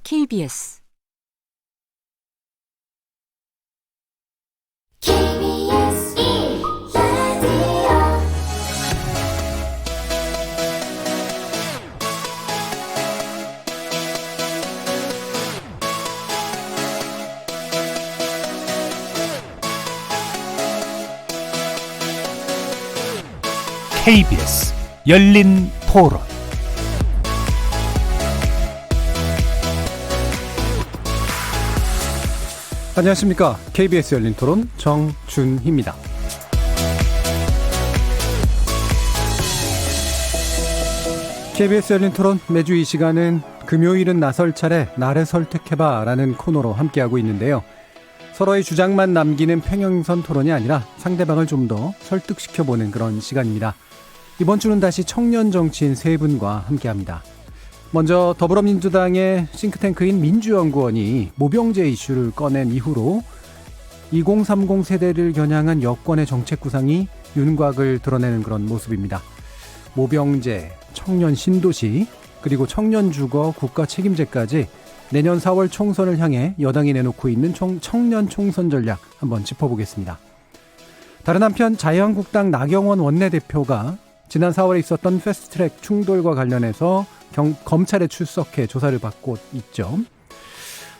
KBS KBS 열린 토론. 안녕하십니까. KBS 열린 토론 정준희입니다. KBS 열린 토론 매주 이 시간은 금요일은 나설 차례 나를 설득해봐 라는 코너로 함께하고 있는데요. 서로의 주장만 남기는 평행선 토론이 아니라 상대방을 좀 더 설득시켜보는 그런 시간입니다. 이번 주는 다시 청년 정치인 세 분과 함께합니다. 먼저 더불어민주당의 싱크탱크인 민주연구원이 모병제 이슈를 꺼낸 이후로 2030 세대를 겨냥한 여권의 정책 구상이 윤곽을 드러내는 그런 모습입니다. 모병제, 청년 신도시, 그리고 청년 주거 국가 책임제까지 내년 4월 총선을 향해 여당이 내놓고 있는 청년 총선 전략 한번 짚어보겠습니다. 다른 한편 자유한국당 나경원 원내대표가 지난 4월에 있었던 패스트트랙 충돌과 관련해서 검찰에 출석해 조사를 받고 있죠.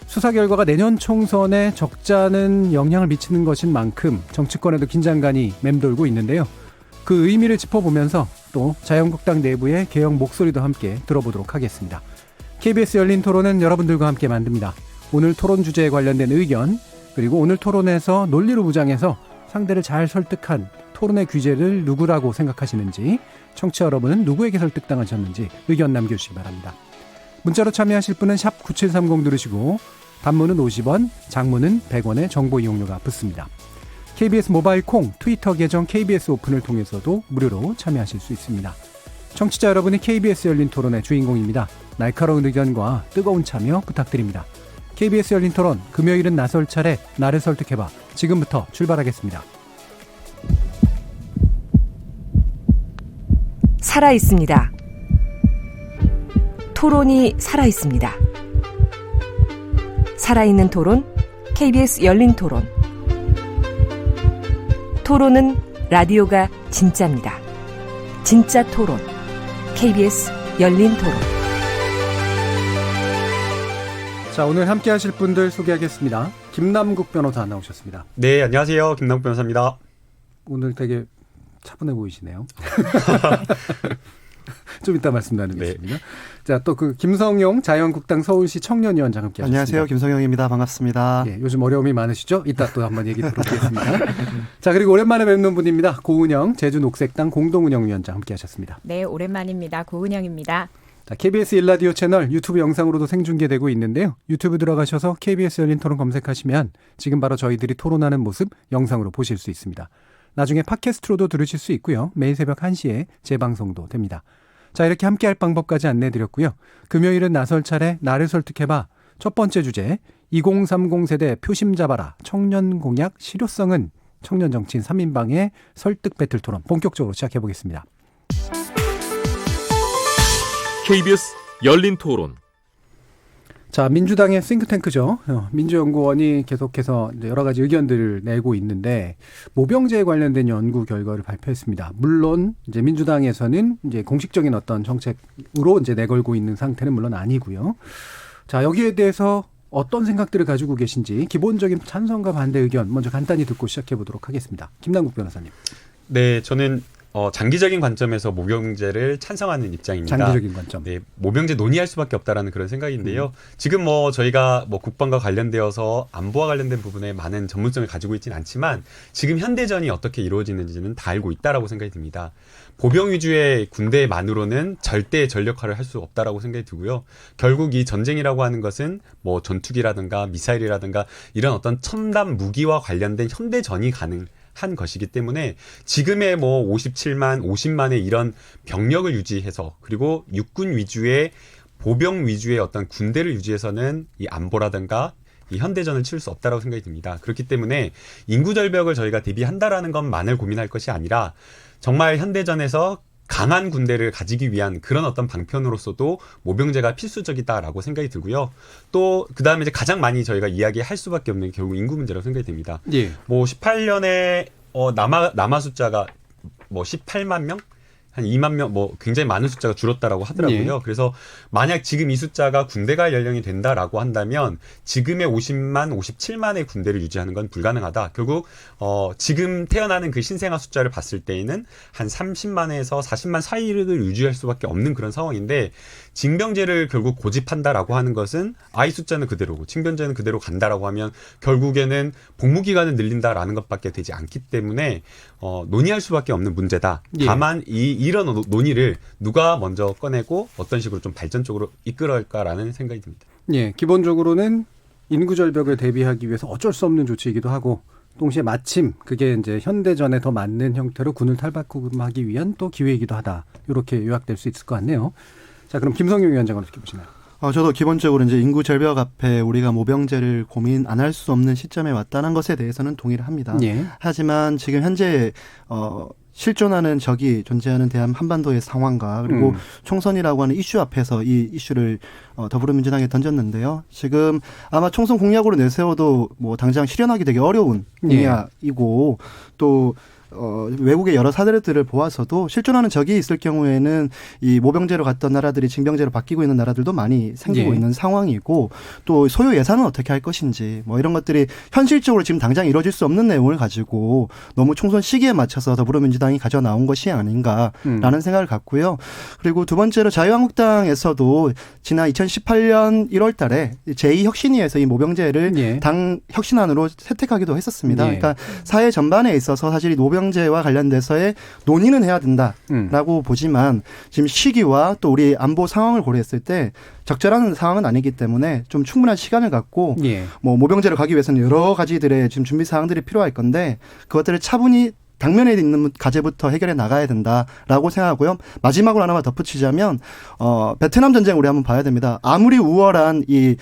수사 결과가 내년 총선에 적잖은 영향을 미치는 것인 만큼 정치권에도 긴장감이 맴돌고 있는데요. 그 의미를 짚어보면서 또 자유한국당 내부의 개혁 목소리도 함께 들어보도록 하겠습니다. KBS 열린 토론은 여러분들과 함께 만듭니다. 오늘 토론 주제에 관련된 의견, 그리고 오늘 토론에서 논리로 무장해서 상대를 잘 설득한 토론의 귀재를 누구라고 생각하시는지, 청취자 여러분은 누구에게 설득당하셨는지 의견 남겨주시기 바랍니다. 문자로 참여하실 분은 샵 9730 누르시고 단문은 50원, 장문은 100원의 정보 이용료가 붙습니다. KBS 모바일 콩, 트위터 계정 KBS 오픈을 통해서도 무료로 참여하실 수 있습니다. 청취자 여러분이 KBS 열린 토론의 주인공입니다. 날카로운 의견과 뜨거운 참여 부탁드립니다. KBS 열린 토론, 금요일은 나설 차례 나를 설득해봐. 지금부터 출발하겠습니다. 살아있습니다. 토론이 살아있습니다. 살아있는 토론, KBS 열린 토론. 토론은 라디오가 진짜입니다. 진짜 토론, KBS 열린 토론. 자, 오늘 함께 하실 분들 소개하겠습니다. 김남국 변호사 나오셨습니다. 네, 안녕하세요. 김남국 변호사입니다. 오늘 되게 차분해 보이시네요. 좀 이따 말씀 나누겠습니다. 네. 자, 또 그 김성용 자유한국당 서울시 청년위원장 함께 하셨습니다. 안녕하세요. 김성용입니다. 반갑습니다. 예, 요즘 어려움이 많으시죠? 이따 또 한번 얘기 들어보겠습니다. 자, 그리고 오랜만에 뵙는 분입니다. 고은영 제주녹색당 공동운영위원장 함께 하셨습니다. 네, 오랜만입니다. 고은영입니다. 자, KBS 1라디오 채널 유튜브 영상으로도 생중계되고 있는데요. 유튜브 들어가셔서 KBS 열린 토론 검색하시면 지금 바로 저희들이 토론하는 모습 영상으로 보실 수 있습니다. 나중에 팟캐스트로도 들으실 수 있고요. 매일 새벽 1시에 재방송도 됩니다. 자, 이렇게 함께할 방법까지 안내드렸고요. 금요일은 나설 차례 나를 설득해봐. 첫 번째 주제 2030 세대 표심 잡아라. 청년 공약 실효성은 청년 정치인 3인방의 설득 배틀 토론 본격적으로 시작해보겠습니다. KBS 열린 토론. 자, 민주당의 싱크탱크죠. 민주연구원이 계속해서 여러 가지 의견들을 내고 있는데 모병제에 관련된 연구 결과를 발표했습니다. 물론 이제 민주당에서는 이제 공식적인 어떤 정책으로 이제 내걸고 있는 상태는 물론 아니고요. 자, 여기에 대해서 어떤 생각들을 가지고 계신지 기본적인 찬성과 반대 의견 먼저 간단히 듣고 시작해 보도록 하겠습니다. 김남국 변호사님. 네, 저는 장기적인 관점에서 모병제를 찬성하는 입장입니다. 장기적인 관점. 네, 모병제 논의할 수밖에 없다라는 그런 생각인데요. 지금 저희가 국방과 관련되어서 안보와 관련된 부분에 많은 전문성을 가지고 있지는 않지만 지금 현대전이 어떻게 이루어지는지는 다 알고 있다라고 생각이 듭니다. 보병 위주의 군대만으로는 절대 전력화를 할 수 없다라고 생각이 들고요. 결국 이 전쟁이라고 하는 것은 전투기라든가 미사일이라든가 이런 어떤 첨단 무기와 관련된 현대전이 한 것이기 때문에 지금의 57만, 50만의 이런 병력을 유지해서 그리고 육군 위주의 보병 위주의 어떤 군대를 유지해서는 이 안보라든가 이 현대전을 치를 수 없다고 생각이 듭니다. 그렇기 때문에 인구 절벽을 저희가 대비한다라는 것만을 고민할 것이 아니라 정말 현대전에서 강한 군대를 가지기 위한 그런 어떤 방편으로서도 모병제가 필수적이다라고 생각이 들고요. 또 그다음에 이제 가장 많이 저희가 이야기할 수밖에 없는 게 결국 인구 문제라고 생각이 됩니다. 예. 뭐 18년에 남아 숫자가 뭐 18만 명? 한 2만 명, 뭐 굉장히 많은 숫자가 줄었다라고 하더라고요. 예. 그래서 만약 지금 이 숫자가 군대 갈 연령이 된다라고 한다면 지금의 50만, 57만의 군대를 유지하는 건 불가능하다. 결국 지금 태어나는 그 신생아 숫자를 봤을 때에는 한 30만에서 40만 사이를 유지할 수밖에 없는 그런 상황인데 징병제를 결국 고집한다라고 하는 것은 아이 숫자는 그대로고 징병제는 그대로 간다라고 하면 결국에는 복무 기간을 늘린다라는 것밖에 되지 않기 때문에 논의할 수밖에 없는 문제다. 예. 다만 이런 논의를 누가 먼저 꺼내고 어떤 식으로 좀 발전적으로 이끌어갈까라는 생각이 듭니다. 예, 기본적으로는 인구 절벽을 대비하기 위해서 어쩔 수 없는 조치이기도 하고 동시에 마침 그게 이제 현대전에 더 맞는 형태로 군을 탈바꿈하기 위한 또 기회이기도 하다. 이렇게 요약될 수 있을 것 같네요. 자, 그럼 김성용 위원장은 어떻게 보시나요? 저도 기본적으로 이제 인구 절벽 앞에 우리가 모병제를 고민 안 할 수 없는 시점에 왔다는 것에 대해서는 동의를 합니다. 예. 하지만 지금 현재 실존하는 적이 존재하는 한반도의 상황과 그리고 총선이라고 하는 이슈 앞에서 이 이슈를 더불어민주당에 던졌는데요. 지금 아마 총선 공약으로 내세워도 뭐 당장 실현하기 되게 어려운 공약이고 또 외국의 여러 사례들을 보아서도 실존하는 적이 있을 경우에는 이 모병제로 갔던 나라들이 징병제로 바뀌고 있는 나라들도 많이 생기고 있는 상황이고 또 소요 예산은 어떻게 할 것인지 뭐 이런 것들이 현실적으로 지금 당장 이루어질 수 없는 내용을 가지고 너무 총선 시기에 맞춰서 더불어민주당이 가져 나온 것이 아닌가라는 생각을 갖고요. 그리고 두 번째로 자유한국당에서도 지난 2018년 1월 달에 제2혁신위에서 이 모병제를 당 혁신안으로 채택하기도 했었습니다. 그러니까 사회 전반에 있어서 사실 이 모병제와 관련돼서의 논의는 해야 된다라고 보지만 지금 시기와 또 우리 안보 상황을 고려했을 때 적절한 상황은 아니기 때문에 좀 충분한 시간을 갖고 뭐 모병제로 가기 위해서는 여러 가지들의 지금 준비 사항들이 필요할 건데 그것들을 차분히 당면에 있는 과제부터 해결해 나가야 된다라고 생각하고요. 마지막으로 하나만 덧붙이자면 베트남 전쟁 우리 한번 봐야 됩니다. 아무리 우월한 이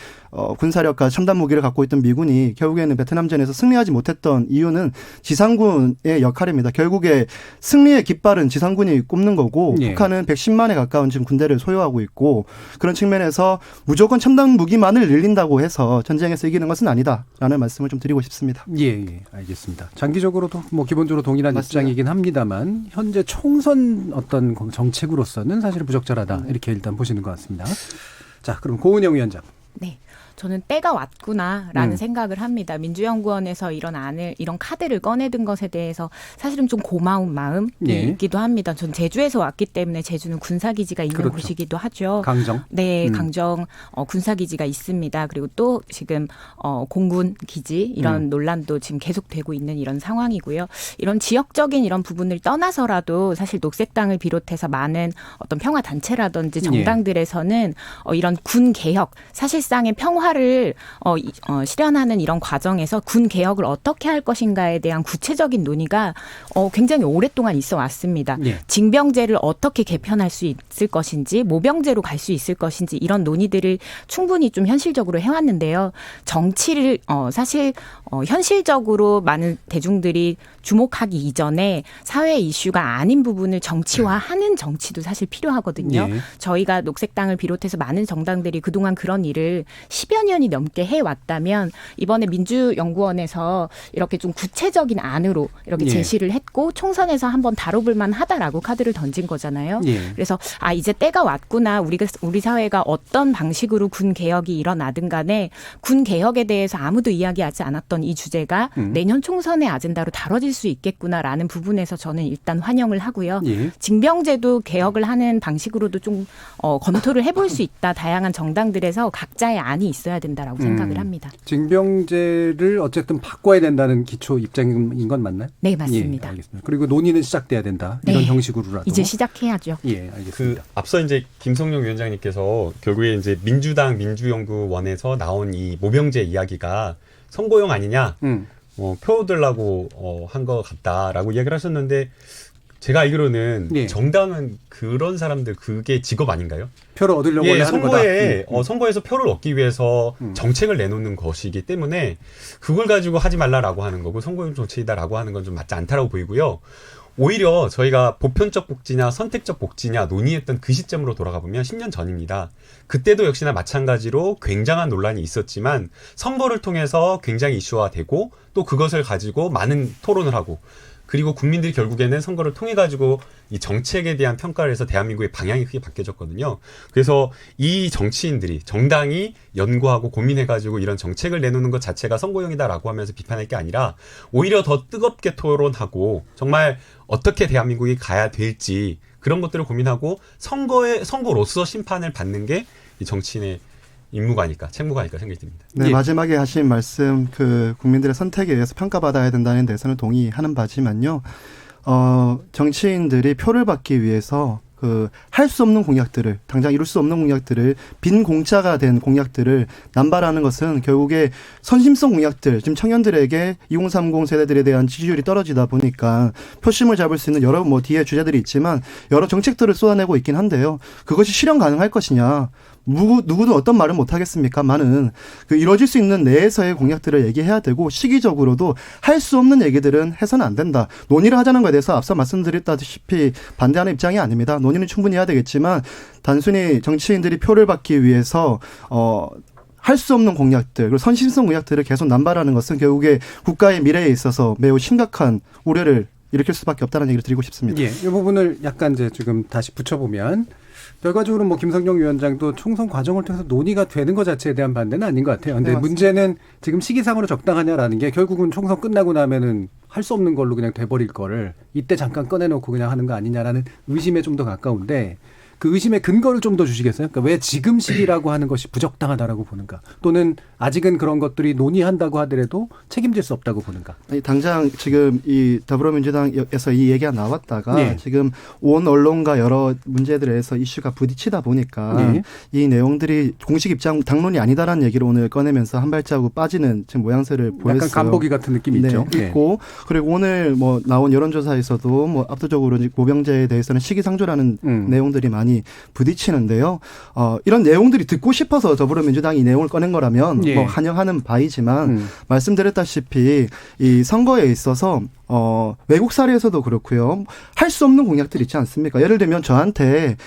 군사력과 첨단 무기를 갖고 있던 미군이 결국에는 베트남전에서 승리하지 못했던 이유는 지상군의 역할입니다. 결국에 승리의 깃발은 지상군이 꼽는 거고 북한은 110만에 가까운 지금 군대를 소유하고 있고 그런 측면에서 무조건 첨단 무기만을 늘린다고 해서 전쟁에서 이기는 것은 아니다라는 말씀을 좀 드리고 싶습니다. 예, 알겠습니다. 장기적으로도 뭐 기본적으로 동일한 맞습니다. 입장이긴 합니다만 현재 총선 어떤 정책으로서는 사실 부적절하다 이렇게 일단 보시는 것 같습니다. 자, 그럼 고은영 위원장. 네. 저는 때가 왔구나라는 생각을 합니다. 민주연구원에서 이런 카드를 꺼내든 것에 대해서 사실은 좀 고마운 마음이 있기도 합니다. 전 제주에서 왔기 때문에 제주는 군사기지가 있는 곳이기도 하죠. 강정. 네, 강정 군사기지가 있습니다. 그리고 또 지금 공군 기지 이런 논란도 지금 계속되고 있는 이런 상황이고요. 이런 지역적인 이런 부분을 떠나서라도 사실 녹색당을 비롯해서 많은 어떤 평화 단체라든지 정당들에서는 이런 군 개혁, 사실상의 평화를 실현하는 이런 과정에서 군 개혁을 어떻게 할 것인가에 대한 구체적인 논의가 굉장히 오랫동안 있어 왔습니다. 징병제를 어떻게 개편할 수 있을 것인지, 모병제로 갈 수 있을 것인지 이런 논의들을 충분히 좀 현실적으로 해왔는데요. 정치를 사실 현실적으로 많은 대중들이 주목하기 이전에 사회 이슈가 아닌 부분을 정치화하는 정치도 사실 필요하거든요. 저희가 녹색당을 비롯해서 많은 정당들이 그동안 그런 일을 10여 년이 넘게 해왔다면 이번에 민주연구원에서 이렇게 좀 구체적인 안으로 이렇게 제시를 했고 총선에서 한번 다뤄볼 만하다라고 카드를 던진 거잖아요. 그래서 이제 때가 왔구나. 우리 사회가 어떤 방식으로 군 개혁이 일어나든 간에 군 개혁에 대해서 아무도 이야기하지 않았던 이 주제가 내년 총선의 아젠다로 다뤄질 수 있겠구나라는 부분에서 저는 일단 환영을 하고요. 징병제도 개혁을 하는 방식으로도 좀 검토를 해볼 수 있다. 다양한 정당들에서 각자의 안이 있어야 된다라고 생각을 합니다. 징병제를 어쨌든 바꿔야 된다는 기초 입장인 건 맞나요? 네, 맞습니다. 알겠습니다. 그리고 논의는 시작돼야 된다. 이런 형식으로라도. 이제 시작해야죠. 알겠습니다. 앞서 이제 김성용 위원장님께서 결국에 이제 민주당 민주연구원에서 나온 이 모병제 이야기가 선거용 아니냐, 표 들라고 한 것 같다라고 이야기를 하셨는데 제가 알기로는 정당은 그런 사람들 그게 직업 아닌가요? 표를 얻으려고 하는 선거에 거다. 선거에서 표를 얻기 위해서 정책을 내놓는 것이기 때문에 그걸 가지고 하지 말라라고 하는 거고 선거용 정책이다라고 하는 건 좀 맞지 않다라고 보이고요. 오히려 저희가 보편적 복지냐 선택적 복지냐 논의했던 그 시점으로 돌아가 보면 10년 전입니다. 그때도 역시나 마찬가지로 굉장한 논란이 있었지만 선거를 통해서 굉장히 이슈화되고 또 그것을 가지고 많은 토론을 하고 그리고 국민들이 결국에는 선거를 통해 가지고 이 정책에 대한 평가를 해서 대한민국의 방향이 크게 바뀌어졌거든요. 그래서 이 정치인들이 정당이 연구하고 고민해 가지고 이런 정책을 내놓는 것 자체가 선거용이다라고 하면서 비판할 게 아니라 오히려 더 뜨겁게 토론하고 정말 어떻게 대한민국이 가야 될지 그런 것들을 고민하고 선거로서 심판을 받는 게 이 정치인의 임무가 아닐까, 책무가 아닐까 생각이 듭니다. 네, 예. 마지막에 하신 말씀 그 국민들의 선택에 의해서 평가받아야 된다는 데서는 동의하는 바지만요. 정치인들이 표를 받기 위해서 그 할 수 없는 공약들을 당장 이룰 수 없는 공약들을 빈 공짜가 된 공약들을 남발하는 것은 결국에 선심성 공약들 지금 청년들에게 2030 세대들에 대한 지지율이 떨어지다 보니까 표심을 잡을 수 있는 여러 뒤에 주제들이 있지만 여러 정책들을 쏟아내고 있긴 한데요. 그것이 실현 가능할 것이냐? 누구도 어떤 말을 못 하겠습니까만은 그 이루어질 수 있는 내에서의 공약들을 얘기해야 되고 시기적으로도 할 수 없는 얘기들은 해서는 안 된다. 논의를 하자는 것에 대해서 앞서 말씀드렸다시피 반대하는 입장이 아닙니다. 논의는 충분히 해야 되겠지만 단순히 정치인들이 표를 받기 위해서 할 수 없는 공약들 그리고 선심성 공약들을 계속 남발하는 것은 결국에 국가의 미래에 있어서 매우 심각한 우려를 일으킬 수밖에 없다는 얘기를 드리고 싶습니다. 예, 이 부분을 약간 이제 지금 다시 붙여보면 결과적으로 뭐 김성경 위원장도 총선 과정을 통해서 논의가 되는 것 자체에 대한 반대는 아닌 것 같아요. 근데 네, 문제는 지금 시기상으로 적당하냐라는 게 결국은 총선 끝나고 나면은 할 수 없는 걸로 그냥 돼버릴 거를 이때 잠깐 꺼내놓고 그냥 하는 거 아니냐라는 의심에 좀 더 가까운데 그 의심의 근거를 좀 더 주시겠어요? 그러니까 왜 지금 시기라고 하는 것이 부적당하다라고 보는가? 또는 아직은 그런 것들이 논의한다고 하더라도 책임질 수 없다고 보는가? 아니, 당장 지금 이 더불어민주당에서 이 얘기가 나왔다가 네. 지금 온 언론과 여러 문제들에서 이슈가 부딪히다 보니까 네. 이 내용들이 공식 입장 당론이 아니다라는 얘기를 오늘 꺼내면서 한 발자국 빠지는 지금 모양새를 보였어요. 약간 간보기 같은 느낌이 네, 있죠. 있고 그리고 오늘 뭐 나온 여론조사에서도 뭐 압도적으로 모병제에 대해서는 시기상조라는 내용들이 많이 부딪히는데요. 이런 내용들이 듣고 싶어서 더불어민주당이 이 내용을 꺼낸 거라면 예. 뭐 환영하는 바이지만 말씀드렸다시피 이 선거에 있어서 외국 사례에서도 그렇고요. 할 수 없는 공약들이 있지 않습니까? 예를 들면 저한테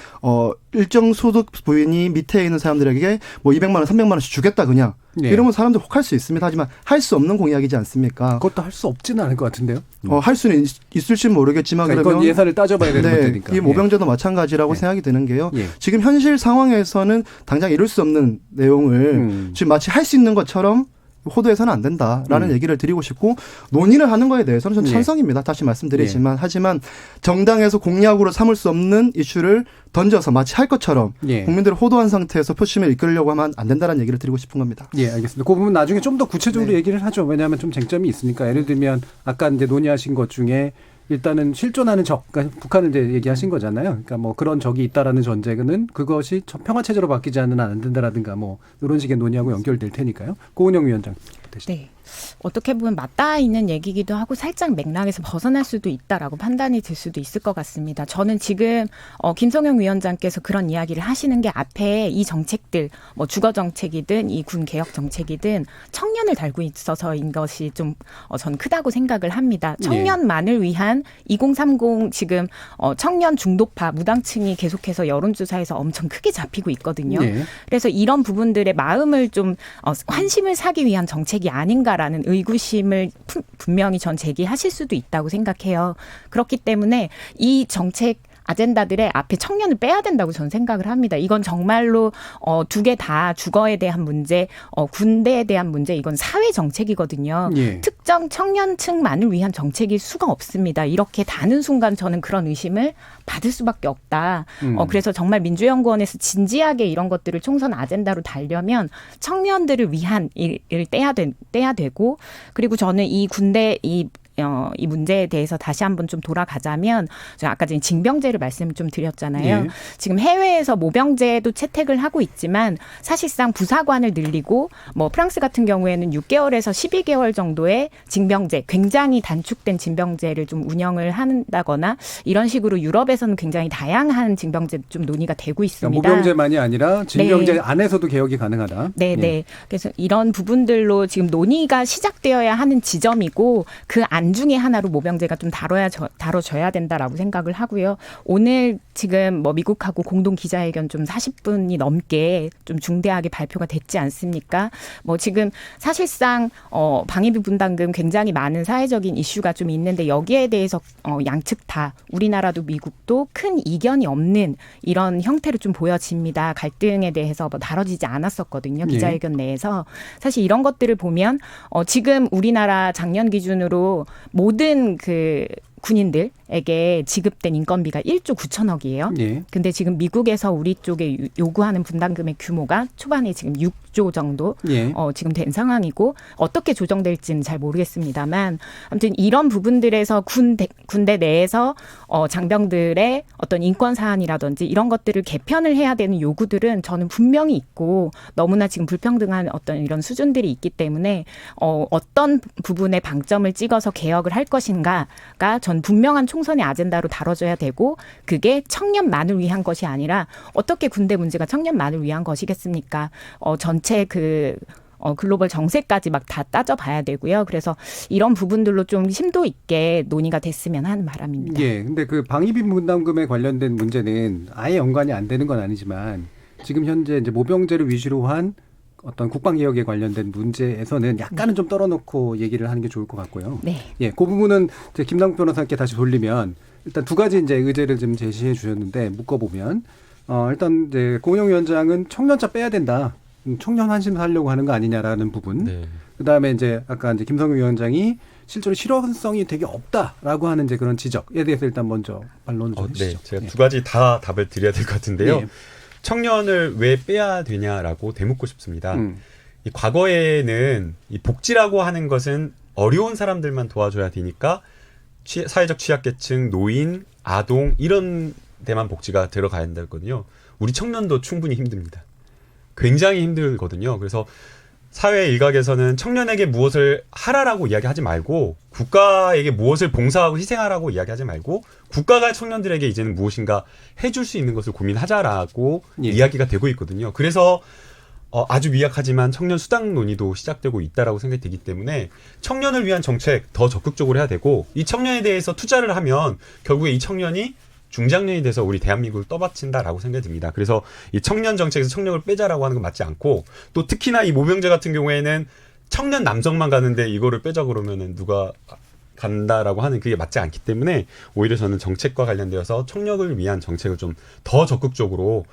일정 소득 부인이 밑에 있는 사람들에게 뭐 200만 원, 300만 원씩 주겠다 그냥. 예. 이러면 사람들 혹할 수 있습니다. 하지만 할 수 없는 공약이지 않습니까? 그것도 할 수 없지는 않을 것 같은데요. 할 수는 있을지 모르겠지만 그러니까 그러면 이건 예산을 따져봐야 되는 문제니까. 이 모병제도 마찬가지라고 예. 생각이 드는 게요. 예. 지금 현실 상황에서는 당장 이룰 수 없는 내용을 지금 마치 할 수 있는 것처럼 호도해서는 안 된다라는 얘기를 드리고 싶고 논의를 하는 거에 대해서는 저는 예. 찬성입니다. 다시 말씀드리지만 하지만 정당에서 공약으로 삼을 수 없는 이슈를 던져서 마치 할 것처럼 예. 국민들을 호도한 상태에서 표심을 이끌려고 하면 안 된다는 얘기를 드리고 싶은 겁니다. 예, 알겠습니다. 그 부분 나중에 좀 더 구체적으로 네. 얘기를 하죠. 왜냐하면 좀 쟁점이 있으니까. 예를 들면 아까 이제 논의하신 것 중에 일단은 실존하는 적, 그러니까 북한을 이제 얘기하신 거잖아요. 그러니까 뭐 그런 적이 있다라는 전제는 그것이 평화 체제로 바뀌지 않으면 안 된다라든가 뭐 이런 식의 논의하고 연결될 테니까요. 고은영 위원장 되시죠. 네. 어떻게 보면 맞닿아 있는 얘기기도 하고 살짝 맥락에서 벗어날 수도 있다라고 판단이 들 수도 있을 것 같습니다. 저는 지금 김성영 위원장께서 그런 이야기를 하시는 게 앞에 이 정책들 뭐 주거 정책이든 이 군 개혁 정책이든 청년을 달고 있어서인 것이 좀 저는 크다고 생각을 합니다. 청년만을 위한 2030 지금 청년 중도파 무당층이 계속해서 여론조사에서 엄청 크게 잡히고 있거든요. 네. 그래서 이런 부분들의 마음을 좀 환심을 사기 위한 정책이 아닌가라는 의구심을 분명히 전 제기하실 수도 있다고 생각해요. 그렇기 때문에 이 정책 아젠다들의 앞에 청년을 빼야 된다고 저는 생각을 합니다. 이건 정말로 두 개 다 주거에 대한 문제, 군대에 대한 문제, 이건 사회 정책이거든요. 예. 특정 청년층만을 위한 정책일 수가 없습니다. 이렇게 다는 순간 저는 그런 의심을 받을 수밖에 없다. 그래서 정말 민주연구원에서 진지하게 이런 것들을 총선 아젠다로 달려면 청년들을 위한 일을 떼야 되고, 그리고 저는 이 군대 이 문제에 대해서 다시 한번 좀 돌아가자면, 제가 아까 전에 징병제를 말씀을 좀 드렸잖아요. 예. 지금 해외에서 모병제도 채택을 하고 있지만 사실상 부사관을 늘리고 뭐 프랑스 같은 경우에는 6개월에서 12개월 정도의 징병제, 굉장히 단축된 징병제를 좀 운영을 한다거나 이런 식으로 유럽에서는 굉장히 다양한 징병제 좀 논의가 되고 있습니다. 그러니까 모병제만이 아니라 징병제 네. 안에서도 개혁이 가능하다. 네, 예. 네. 그래서 이런 부분들로 지금 논의가 시작되어야 하는 지점이고 그 안 반 중에 하나로 모병제가 좀 다뤄져야 된다라고 생각을 하고요. 오늘 지금 뭐 미국하고 공동 기자회견 좀 40분이 넘게 좀 중대하게 발표가 됐지 않습니까? 뭐 지금 사실상 방위비 분담금 굉장히 많은 사회적인 이슈가 좀 있는데 여기에 대해서 양측 다 우리나라도 미국도 큰 이견이 없는 이런 형태로 좀 보여집니다. 갈등에 대해서 뭐 다뤄지지 않았었거든요. 기자회견 내에서. 사실 이런 것들을 보면 지금 우리나라 작년 기준으로 모든 그 군인들에게 지급된 인건비가 1조 9천억이에요. 예. 근데 지금 미국에서 우리 쪽에 요구하는 분담금의 규모가 초반에 지금 6조 정도 예. 지금 된 상황이고 어떻게 조정될지는 잘 모르겠습니다만 아무튼 이런 부분들에서 군대 내에서 장병들의 어떤 인권 사안이라든지 이런 것들을 개편을 해야 되는 요구들은 저는 분명히 있고 너무나 지금 불평등한 어떤 이런 수준들이 있기 때문에 어떤 부분에 방점을 찍어서 개혁을 할 것인가가 전 분명한 총선의 아젠다로 다뤄져야 되고 그게 청년만을 위한 것이 아니라 어떻게 군대 문제가 청년만을 위한 것이겠습니까? 전체 글로벌 정세까지 막 다 따져봐야 되고요. 그래서 이런 부분들로 좀 심도 있게 논의가 됐으면 하는 바람입니다. 예. 근데 그 방위비 분담금에 관련된 문제는 아예 연관이 안 되는 건 아니지만 지금 현재 이제 모병제를 위주로 한 어떤 국방개혁에 관련된 문제에서는 약간은 좀 떨어놓고 얘기를 하는 게 좋을 것 같고요. 네. 예, 그 부분은 이제 김남국 변호사께 다시 돌리면 일단 두 가지 이제 의제를 좀 제시해 주셨는데 묶어보면 일단 이제 공영위원장은 청년차 빼야 된다. 청년 한심 하려고 하는 거 아니냐라는 부분. 네. 그다음에 이제 아까 이제 김성규 위원장이 실제로 실효성이 되게 없다라고 하는 이제 그런 지적에 대해서 일단 먼저 반론을 좀 해주시죠. 네, 제가 예. 두 가지 다 답을 드려야 될 것 같은데요. 예. 청년을 왜 빼야 되냐라고 되묻고 싶습니다. 이 과거에는 이 복지라고 하는 것은 어려운 사람들만 도와줘야 되니까 사회적 취약계층, 노인, 아동 이런 데만 복지가 들어가야 된다거든요. 우리 청년도 충분히 힘듭니다. 굉장히 힘들거든요. 그래서 사회 일각에서는 청년에게 무엇을 하라라고 이야기하지 말고 국가에게 무엇을 봉사하고 희생하라고 이야기하지 말고 국가가 청년들에게 이제는 무엇인가 해줄 수 있는 것을 고민하자라고 예. 이야기가 되고 있거든요. 그래서 아주 미약하지만 청년 수당 논의도 시작되고 있다라고 생각이 되기 때문에 청년을 위한 정책 더 적극적으로 해야 되고 이 청년에 대해서 투자를 하면 결국에 이 청년이 중장년이 돼서 우리 대한민국을 떠받친다라고 생각이 듭니다. 그래서 이 청년 정책에서 청년을 빼자라고 하는 건 맞지 않고 또 특히나 이 모병제 같은 경우에는 청년 남성만 가는데 이거를 빼자 그러면은 누가 간다라고 하는 그게 맞지 않기 때문에 오히려 저는 정책과 관련되어서 청년을 위한 정책을 좀 더 적극적으로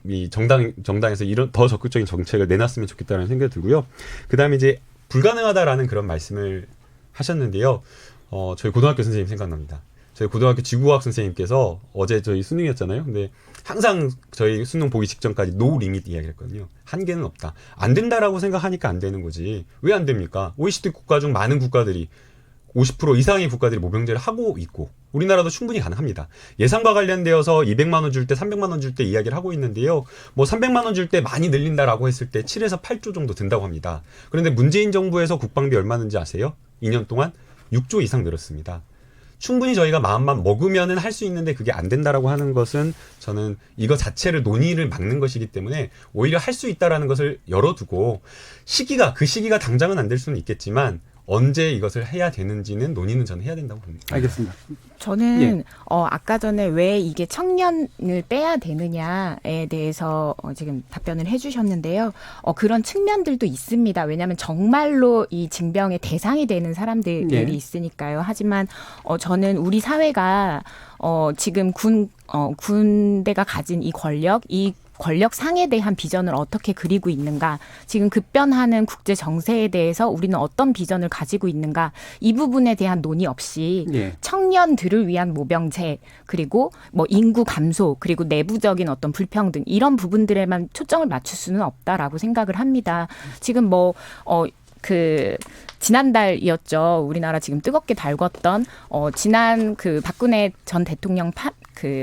이 정당에서 이런 더 적극적인 정책을 내놨으면 좋겠다는 생각이 들고요. 그다음에 이제 불가능하다라는 그런 말씀을 하셨는데요. 저희 고등학교 선생님 생각납니다. 저희 고등학교 지구과학 선생님께서 어제 저희 수능이었잖아요. 근데 항상 저희 수능 보기 직전까지 노 리밋 이야기를 했거든요. 한계는 없다. 안 된다라고 생각하니까 안 되는 거지. 왜 안 됩니까? OECD 국가 중 많은 국가들이 50% 이상의 국가들이 모병제를 하고 있고 우리나라도 충분히 가능합니다. 예산과 관련되어서 200만 원 줄 때 300만 원 줄 때 이야기를 하고 있는데요. 뭐 300만 원 줄 때 많이 늘린다라고 했을 때 7에서 8조 정도 든다고 합니다. 그런데 문재인 정부에서 국방비 얼마 는지 아세요? 2년 동안 6조 이상 늘었습니다. 충분히 저희가 마음만 먹으면은 할 수 있는데 그게 안 된다라고 하는 것은 저는 이거 자체를 논의를 막는 것이기 때문에 오히려 할 수 있다라는 것을 열어두고 그 시기가 당장은 안 될 수는 있겠지만 언제 이것을 해야 되는지는 논의는 저는 해야 된다고 봅니다. 알겠습니다. 저는 예. 아까 전에 왜 이게 청년을 빼야 되느냐에 대해서 지금 답변을 해주셨는데요. 그런 측면들도 있습니다. 왜냐하면 정말로 이 징병의 대상이 되는 사람들이 예. 있으니까요. 하지만 저는 우리 사회가 지금 군대가 가진 이 권력상에 대한 비전을 어떻게 그리고 있는가, 지금 급변하는 국제 정세에 대해서 우리는 어떤 비전을 가지고 있는가, 이 부분에 대한 논의 없이 예. 청년들을 위한 모병제, 그리고 뭐 인구 감소, 그리고 내부적인 어떤 불평등, 이런 부분들에만 초점을 맞출 수는 없다라고 생각을 합니다. 지금 지난달이었죠. 우리나라 지금 뜨겁게 달궜던 지난 박근혜 전 대통령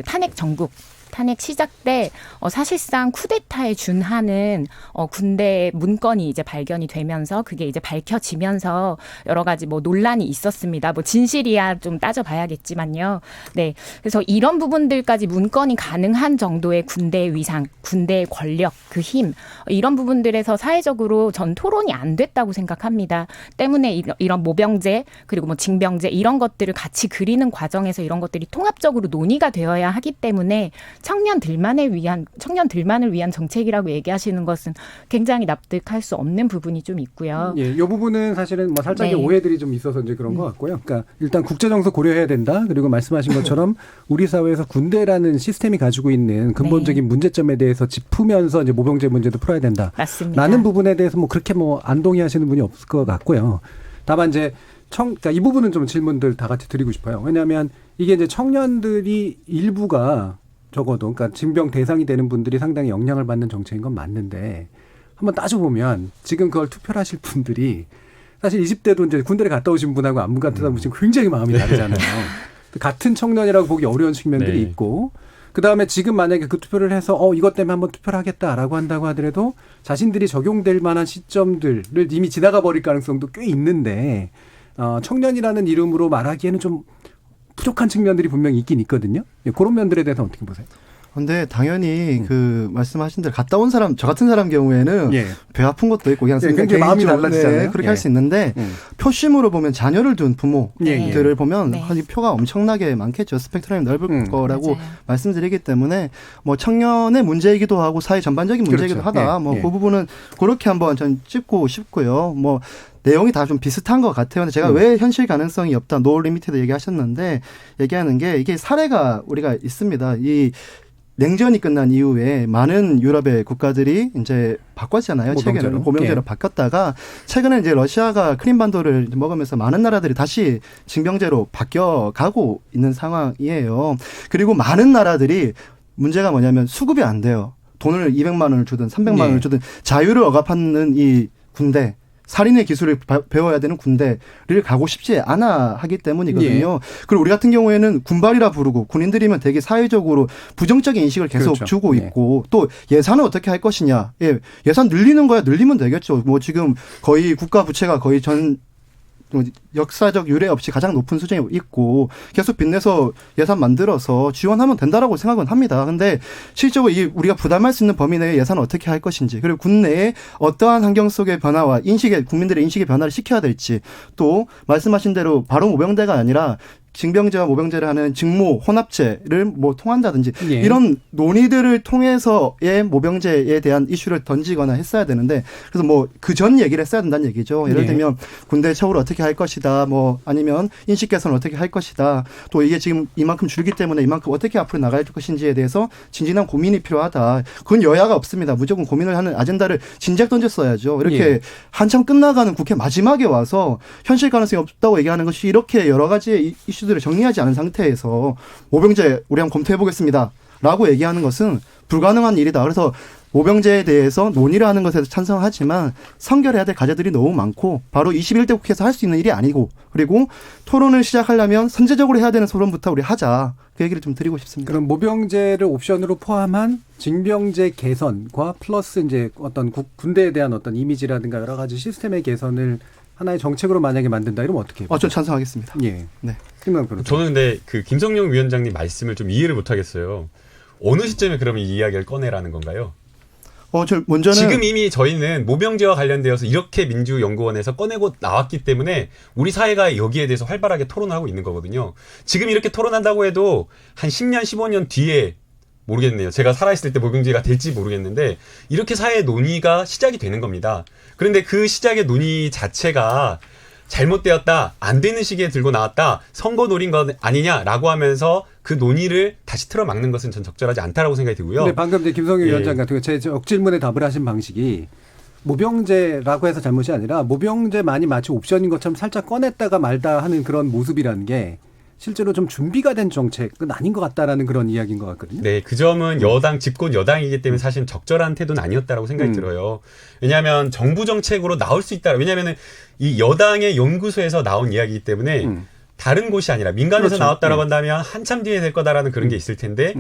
탄핵 정국 탄핵 시작 때 사실상 쿠데타에 준하는 군대 문건이 이제 발견이 되면서 그게 이제 밝혀지면서 여러 가지 뭐 논란이 있었습니다. 뭐 진실이야 좀 따져봐야겠지만요. 네, 그래서 이런 부분들까지 문건이 가능한 정도의 군대의 위상, 군대의 권력, 그 힘 이런 부분들에서 사회적으로 전 토론이 안 됐다고 생각합니다. 때문에 이런 모병제 그리고 뭐 징병제 이런 것들을 같이 그리는 과정에서 이런 것들이 통합적으로 논의가 되어야 하기 때문에 청년들만을 위한 정책이라고 얘기하시는 것은 굉장히 납득할 수 없는 부분이 좀 있고요. 예, 이 부분은 사실은 뭐 살짝의 네. 오해들이 좀 있어서 이제 그런 것 같고요. 그러니까 일단 국제정서 고려해야 된다. 그리고 말씀하신 것처럼 우리 사회에서 군대라는 시스템이 가지고 있는 근본적인 네. 문제점에 대해서 짚으면서 이제 모병제 문제도 풀어야 된다. 맞습니다. 라는 부분에 대해서 뭐 그렇게 뭐 안 동의하시는 분이 없을 것 같고요. 다만 이제 그러니까 이 부분은 좀 질문들 다 같이 드리고 싶어요. 왜냐하면 이게 이제 청년들이 일부가 적어도 그러니까 징병 대상이 되는 분들이 상당히 영향을 받는 정책인 건 맞는데 한번 따져보면 지금 그걸 투표를 하실 분들이 사실 20대도 이제 군대를 갔다 오신 분하고 안 갔다 오신 분 굉장히 마음이 다르잖아요. 같은 청년이라고 보기 어려운 측면들이 네. 있고 그다음에 지금 만약에 그 투표를 해서 이것 때문에 한번 투표를 하겠다라고 한다고 하더라도 자신들이 적용될 만한 시점들을 이미 지나가 버릴 가능성도 꽤 있는데 청년이라는 이름으로 말하기에는 좀 부족한 측면들이 분명히 있긴 있거든요. 예, 그런 면들에 대해서 어떻게 보세요? 근데 당연히 그 말씀하신 대로 갔다 온 사람, 저 같은 사람 경우에는 예. 배 아픈 것도 있고 그냥 굉장히 마음이 개인적으로, 달라지잖아요. 그렇게 예. 할 수 있는데 표심으로 보면 자녀를 둔 부모들을 예. 보면 네. 이 표가 엄청나게 많겠죠. 스펙트럼이 넓을 거라고 맞아요. 말씀드리기 때문에 뭐 청년의 문제이기도 하고 사회 전반적인 문제이기도 그렇죠. 하다. 예. 뭐 예. 그 부분은 그렇게 한번 전 짚고 싶고요. 뭐 내용이 다 좀 비슷한 것 같아요. 근데 제가 왜 현실 가능성이 없다, 노 리미티드 얘기하셨는데 얘기하는 게 이게 사례가 우리가 있습니다. 이 냉전이 끝난 이후에 많은 유럽의 국가들이 이제 바꿨잖아요. 최근에는 모병제로 바뀌었다가 최근에 이제 러시아가 크림반도를 먹으면서 많은 나라들이 다시 징병제로 바뀌어 가고 있는 상황이에요. 그리고 많은 나라들이 문제가 뭐냐면 수급이 안 돼요. 돈을 200만 원을 주든 300만 원을 주든 자유를 억압하는 이 군대, 살인의 기술을 배워야 되는 군대를 가고 싶지 않아 하기 때문이거든요. 그리고 우리 같은 경우에는 군발이라 부르고 군인들이면 되게 사회적으로 부정적인 인식을 계속 그렇죠. 주고 있고 또 예산을 어떻게 할 것이냐. 예, 예산 늘리는 거야 늘리면 되겠죠. 뭐 지금 거의 국가 부채가 거의 전 역사적 유례 없이 가장 높은 수준에 있고 계속 빚내서 예산 만들어서 지원하면 된다라고 생각은 합니다. 근데 실적으로 우리가 부담할 수 있는 범위 내에 예산을 어떻게 할 것인지 그리고 국내에 어떠한 환경 속의 변화와 국민들의 인식의 변화를 시켜야 될지 또 말씀하신 대로 바로 모병대가 아니라 징병제와 모병제를 하는 직모 혼합제를 뭐 통한다든지 이런 논의들을 통해서의 모병제에 대한 이슈를 던지거나 했어야 되는데 그래서 뭐 그 전 얘기를 했어야 된다는 얘기죠. 예를 들면 군대 처우를 어떻게 할 것이다. 뭐 아니면 인식 개선을 어떻게 할 것이다. 또 이게 지금 이만큼 줄기 때문에 이만큼 어떻게 앞으로 나갈 것인지에 대해서 진진한 고민이 필요하다. 그건 여야가 없습니다. 무조건 고민을 하는 아젠다를 진작 던졌어야죠. 이렇게 한참 끝나가는 국회 마지막에 와서 현실 가능성이 없다고 얘기하는 것이 이렇게 여러 가지 이슈들을 정리하지 않은 상태에서 모병제 우리 한번 검토해 보겠습니다. 라고 얘기하는 것은 불가능한 일이다. 그래서 모병제에 대해서 논의를 하는 것에 찬성하지만 선결해야 될 과제들이 너무 많고 바로 21대 국회에서 할 수 있는 일이 아니고 그리고 토론을 시작하려면 선제적으로 해야 되는 토론부터 우리 하자. 그 얘기를 좀 드리고 싶습니다. 그럼 모병제를 옵션으로 포함한 징병제 개선과 플러스 이제 어떤 군대에 대한 어떤 이미지라든가 여러 가지 시스템의 개선을 하나의 정책으로 만약에 만든다 이러면 어떻게 해요? 저 찬성하겠습니다. 예. 네. 저는 근데 그 김성용 위원장님 말씀을 좀 이해를 못 하겠어요. 어느 시점에 그러면 이 이야기를 꺼내라는 건가요? 먼저는 지금 이미 저희는 모병제와 관련되어서 이렇게 민주연구원에서 꺼내고 나왔기 때문에 우리 사회가 여기에 대해서 활발하게 토론하고 있는 거거든요. 지금 이렇게 토론한다고 해도 한 10년, 15년 뒤에 모르겠네요. 제가 살아있을 때 모병제가 될지 모르겠는데 이렇게 사회 논의가 시작이 되는 겁니다. 그런데 그 시작의 논의 자체가 잘못되었다, 안 되는 시기에 들고 나왔다, 선거 노린 것 아니냐라고 하면서 그 논의를 다시 틀어막는 것은 전 적절하지 않다라고 생각이 들고요. 근데 방금 이제 김성윤 위원장 같은 제 억질문에 답을 하신 방식이 모병제라고 해서 잘못이 아니라 모병제만이 마치 옵션인 것처럼 살짝 꺼냈다가 말다 하는 그런 모습이라는 게 실제로 좀 준비가 된 정책은 아닌 것 같다라는 그런 이야기인 것 같거든요. 네, 그 점은 집권 여당이기 때문에 사실 적절한 태도는 아니었다라고 생각이 들어요. 왜냐하면 정부 정책으로 나올 수 있다. 왜냐하면 이 여당의 연구소에서 나온 이야기이기 때문에 다른 곳이 아니라 민간에서 그렇죠. 나왔다라고 한다면 한참 뒤에 될 거다라는 그런 게 있을 텐데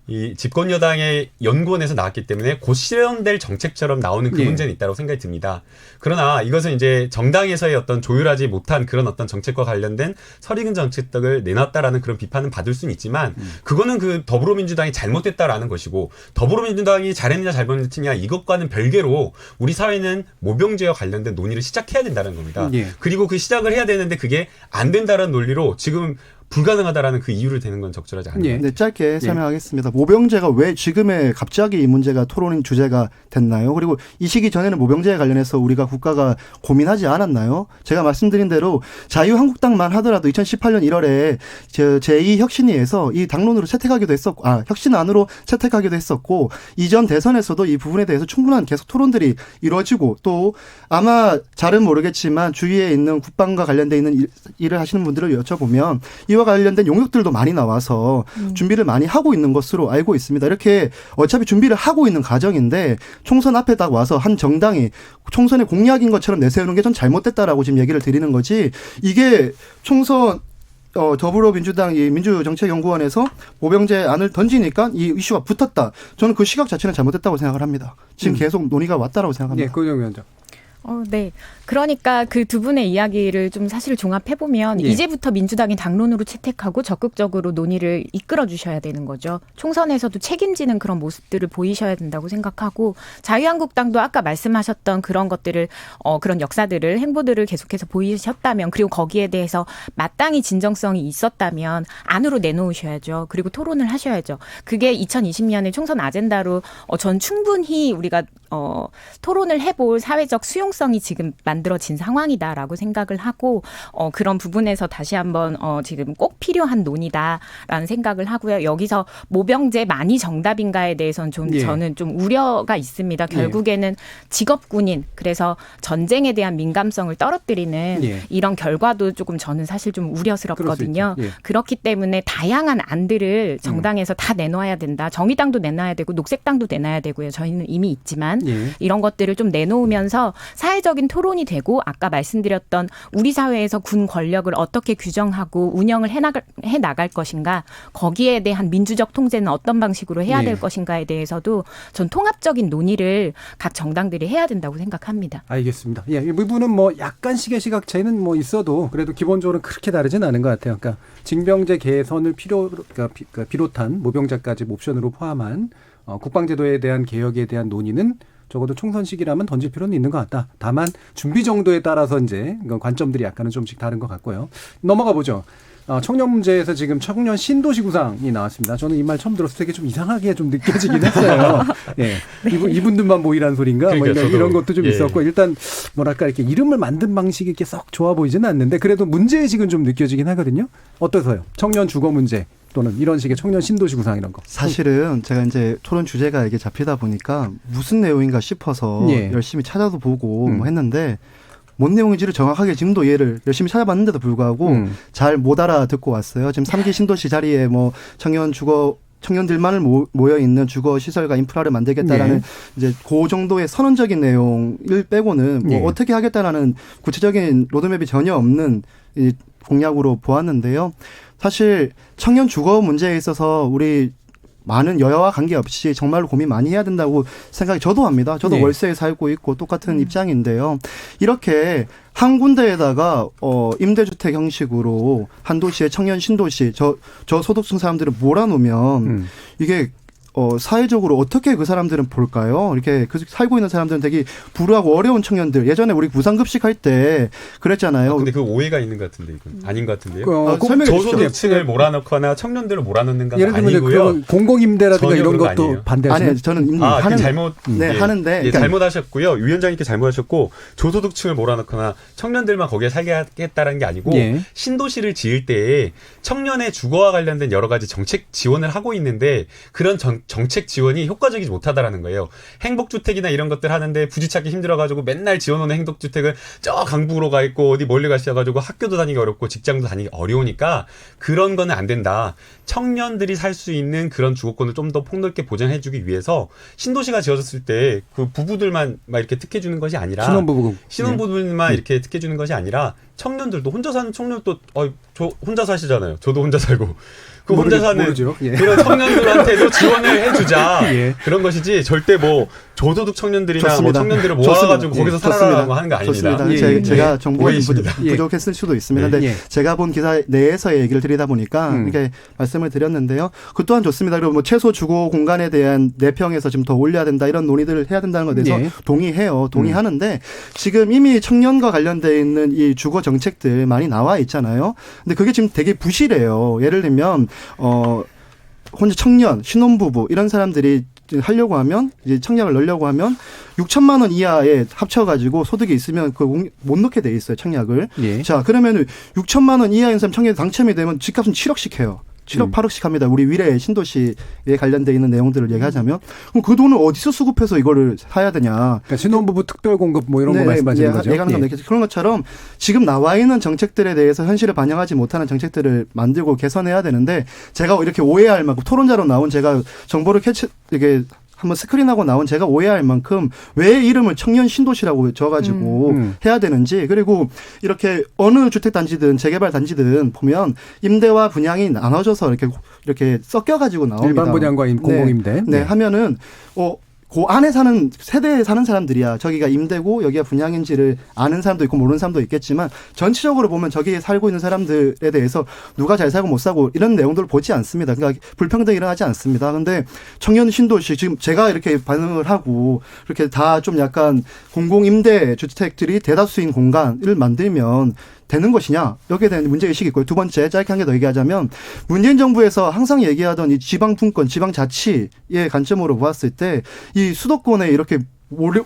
이 집권 여당의 연구원에서 나왔기 때문에 곧 실현될 정책처럼 나오는 그 예. 문제는 있다고 생각이 듭니다. 그러나 이것은 이제 정당에서의 어떤 조율하지 못한 그런 어떤 정책과 관련된 설익은 정책들을 내놨다라는 그런 비판은 받을 수는 있지만 그거는 그 더불어민주당이 잘못됐다라는 것이고 더불어민주당이 잘했느냐 잘못했느냐 이것과는 별개로 우리 사회는 모병제와 관련된 논의를 시작해야 된다는 겁니다. 예. 그리고 그 시작을 해야 되는데 그게 안 된다는 논리로 지금 불가능하다라는 그 이유를 대는 건 적절하지 않은 예. 것 네, 짧게 설명하겠습니다. 모병제가 왜 지금에 갑자기 이 문제가 토론 주제가 됐나요? 그리고 이 시기 전에는 모병제에 관련해서 우리가 국가가 고민하지 않았나요? 제가 말씀드린 대로 자유한국당만 하더라도 2018년 1월에 제2혁신위에서 이 당론으로 채택하기도 했었고, 혁신안으로 채택하기도 했었고, 이전 대선에서도 이 부분에 대해서 충분한 계속 토론들이 이루어지고, 또 아마 잘은 모르겠지만 주위에 있는 국방과 관련돼 있는 일을 하시는 분들을 여쭤보면 이와 관련된 용역들도 많이 나와서 준비를 많이 하고 있는 것으로 알고 있습니다. 이렇게 어차피 준비를 하고 있는 과정인데 총선 앞에 딱 와서 한 정당이 총선의 공약인 것처럼 내세우는 게 전 잘못됐다라고 지금 얘기를 드리는 거지 이게 총선 더불어민주당 이 민주정책연구원에서 모병제 안을 던지니까 이 이슈가 붙었다. 저는 그 시각 자체는 잘못됐다고 생각을 합니다. 지금 계속 논의가 왔다라고 생각합니다. 예, 고정 위원장. 네. 그러니까 그 두 분의 이야기를 좀 사실 종합해보면 예. 이제부터 민주당이 당론으로 채택하고 적극적으로 논의를 이끌어 주셔야 되는 거죠. 총선에서도 책임지는 그런 모습들을 보이셔야 된다고 생각하고 자유한국당도 아까 말씀하셨던 그런 것들을 그런 역사들을 행보들을 계속해서 보이셨다면 그리고 거기에 대해서 마땅히 진정성이 있었다면 안으로 내놓으셔야죠. 그리고 토론을 하셔야죠. 그게 2020년의 총선 아젠다로 전 충분히 우리가 토론을 해볼 사회적 수용성이 지금 만들어진 상황이다라고 생각을 하고 그런 부분에서 다시 한번 지금 꼭 필요한 논의다라는 생각을 하고요. 여기서 모병제 많이 정답인가에 대해서는 좀 예. 저는 좀 우려가 있습니다. 결국에는 직업군인 그래서 전쟁에 대한 민감성을 떨어뜨리는 예. 이런 결과도 조금 저는 사실 좀 우려스럽거든요. 그럴 수 있죠. 예. 그렇기 때문에 다양한 안들을 정당에서 다 내놓아야 된다. 정의당도 내놔야 되고 녹색당도 내놔야 되고요. 저희는 이미 있지만 예. 이런 것들을 좀 내놓으면서 사회적인 토론이 되고 아까 말씀드렸던 우리 사회에서 군 권력을 어떻게 규정하고 운영을 해 나갈 것인가 거기에 대한 민주적 통제는 어떤 방식으로 해야 될 예. 것인가에 대해서도 전 통합적인 논의를 각 정당들이 해야 된다고 생각합니다. 알겠습니다. 예, 이 부분은 뭐 약간씩의 시각 차이는 뭐 있어도 그래도 기본적으로 그렇게 다르진 않은 것 같아요. 그러니까 징병제 개선을 비롯한 모병제까지 옵션으로 포함한 국방제도에 대한 개혁에 대한 논의는 적어도 총선 시기라면 던질 필요는 있는 것 같다. 다만 준비 정도에 따라서 이제 관점들이 약간은 좀씩 다른 것 같고요. 넘어가 보죠. 청년 문제에서 지금 청년 신도시 구상이 나왔습니다. 저는 이 말 처음 들었을 때 좀 이상하게 좀 느껴지긴 했어요. 예. 이분들만 모이라는 소린가? 그러니까 뭐 이런 것도 좀 예. 있었고 일단 뭐랄까 이렇게 이름을 만든 방식이 이렇게 썩 좋아 보이지는 않는데 그래도 문제의식은 좀 느껴지긴 하거든요. 어떠세요? 청년 주거 문제 또는 이런 식의 청년 신도시 구상 이런 거. 사실은 제가 이제 토론 주제가 이게 잡히다 보니까 무슨 내용인가 싶어서 예. 열심히 찾아도 보고 뭐 했는데 뭔 내용인지를 정확하게 지금도 이해를 열심히 찾아봤는데도 불구하고 잘 못 알아듣고 왔어요. 지금 3기 신도시 자리에 뭐 청년들만을 모여 있는 주거 시설과 인프라를 만들겠다라는 네. 이제 그 정도의 선언적인 내용을 빼고는 뭐 네. 어떻게 하겠다라는 구체적인 로드맵이 전혀 없는 이 공약으로 보았는데요. 사실 청년 주거 문제에 있어서 우리 많은 여야와 관계없이 정말로 고민 많이 해야 된다고 생각이 저도 합니다. 저도 네. 월세에 살고 있고 똑같은 입장인데요. 이렇게 한 군데에다가 임대주택 형식으로 한 도시의 청년 신도시 저소득층 사람들을 몰아놓으면 이게 사회적으로 어떻게 그 사람들은 볼까요? 이렇게 살고 있는 사람들은 되게 불우하고 어려운 청년들. 예전에 우리 무상급식 할 때 그랬잖아요. 근데 그 오해가 있는 것 같은데 이건 아닌 것 같은데요. 설명해 주시죠. 저소득층을 몰아넣거나 청년들을 몰아넣는가 예를 들면 아니고요. 공공임대라든가 전혀 이런 그런 거 것도 아니에요. 반대하시는 아니, 저는 잘못 하는데 그러니까 잘못하셨고요. 위원장님께 잘못하셨고 조소득층을 몰아넣거나 청년들만 거기에 살게 하겠다라는 게 아니고 예. 신도시를 지을 때에 청년의 주거와 관련된 여러 가지 정책 지원을 하고 있는데 그런 정책 지원이 효과적이지 못하다라는 거예요. 행복주택이나 이런 것들 하는데 부지 찾기 힘들어가지고 맨날 지어놓는 행복주택을 저 강북으로 가 있고 어디 멀리 가셔가지고 학교도 다니기 어렵고 직장도 다니기 어려우니까 그런 거는 안 된다. 청년들이 살 수 있는 그런 주거권을 좀 더 폭넓게 보장해주기 위해서 신도시가 지어졌을 때 그 부부들만 막 이렇게 특혜주는 것이 아니라 신혼부부 신혼부부만 이렇게 특혜주는 것이 아니라 청년들도 혼자 사는 청년도 저 혼자 사시잖아요. 저도 혼자 살고 그 혼자 사는 모르죠. 예. 그런 청년들한테도 지원을 해주자 예. 그런 것이지 절대 뭐 저소득 청년들이나 뭐 좋습니다. 청년들을 좋습니다. 모아가지고 거기서 살아라고 하는 거 아닙니다. 좋습니다. 예, 제가 예. 정보가 오해이십니다. 부족했을 수도 있습니다. 근데 예. 제가 본 기사 내에서의 얘기를 드리다 보니까 이렇게 말씀을 드렸는데요. 그 또한 좋습니다. 그리고 뭐 최소 주거 공간에 대한 내평에서 좀 더 올려야 된다 이런 논의들을 해야 된다는 것에 대해서 예. 동의해요. 동의하는데 지금 이미 청년과 관련돼 있는 이 주거 정책들 많이 나와 있잖아요. 근데 그게 지금 되게 부실해요. 예를 들면 혼자 청년, 신혼부부 이런 사람들이 하려고 하면 이제 청약을 넣으려고 하면 6천만 원 이하에 합쳐가지고 소득이 있으면 그 못 넣게 돼 있어요 청약을. 예. 자 그러면은 6천만 원 이하인 사람 청약에 당첨이 되면 집값은 7억씩 해요. 7억, 8억씩 합니다. 우리 미래의 신도시에 관련돼 있는 내용들을 얘기하자면 그럼 그 돈을 어디서 수급해서 이거를 사야 되냐? 그러니까 신혼부부 특별공급 뭐 이런 거 말씀하시는 거죠? 얘기하는 건데 그런 것처럼 지금 나와 있는 정책들에 대해서 현실을 반영하지 못하는 정책들을 만들고 개선해야 되는데 제가 이렇게 오해할 만큼 토론자로 나온 제가 정보를 이게 한번 스크린하고 나온 제가 오해할 만큼 왜 이름을 청년 신도시라고 줘가지고 해야 되는지 그리고 이렇게 어느 주택단지든 재개발 단지든 보면 임대와 분양이 나눠져서 이렇게 섞여가지고 나옵니다. 일반 분양과 공공임대. 네, 하면은 그 안에 사는 세대에 사는 사람들이야 저기가 임대고 여기가 분양인지를 아는 사람도 있고 모르는 사람도 있겠지만 전체적으로 보면 저기에 살고 있는 사람들에 대해서 누가 잘 살고 못 살고 이런 내용들을 보지 않습니다. 그러니까 불평등이 일어나지 않습니다. 근데 청년 신도시 지금 제가 이렇게 반응을 하고 이렇게 다 좀 약간 공공임대 주택들이 대다수인 공간을 만들면 되는 것이냐 여기에 대한 문제의식이 있고요. 두 번째 짧게 한 개 더 얘기하자면 문재인 정부에서 항상 얘기하던 이 지방분권 지방자치의 관점으로 보았을 때 이 수도권에 이렇게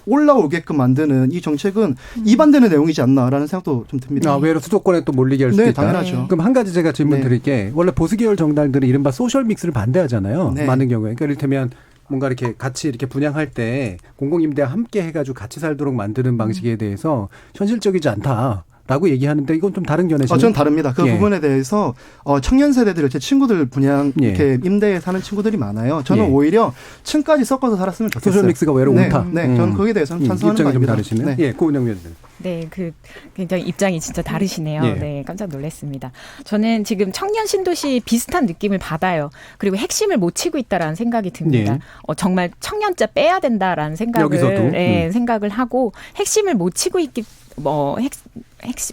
올라오게끔 만드는 이 정책은 이반되는 내용이지 않나라는 생각도 좀 듭니다. 아, 외로 수도권에 또 몰리게 할 수도 네, 있다. 당연하죠. 그럼 한 가지 제가 질문 드릴 게 원래 보수 계열 정당들은 이른바 소셜 믹스를 반대하잖아요. 네. 많은 경우에. 그러니까 이를테면 뭔가 이렇게 같이 이렇게 분양할 때 공공임대와 함께 해가지고 같이 살도록 만드는 방식에 대해서 현실적이지 않다. 라고 얘기하는데 이건 좀 다른 견해시죠? 저는 다릅니다. 그 예. 부분에 대해서 청년 세대들 제 친구들 분양 예. 이렇게 임대에 사는 친구들이 많아요. 저는 예. 오히려 층까지 섞어서 살았으면 좋겠어요. 소셜 믹스가 외로 네, 옳다. 네, 저는 거기에 대해서는 찬성하는 입장이 좀 바입니다. 다르시네요. 네. 예, 고은영 위원님. 네, 굉장히 입장이 진짜 다르시네요. 예. 네, 깜짝 놀랐습니다. 저는 지금 청년 신도시 비슷한 느낌을 받아요. 그리고 핵심을 못 치고 있다라는 생각이 듭니다. 예. 정말 청년자 빼야 된다라는 생각을 여기서도? 생각을 하고 핵심을 못 치고 있기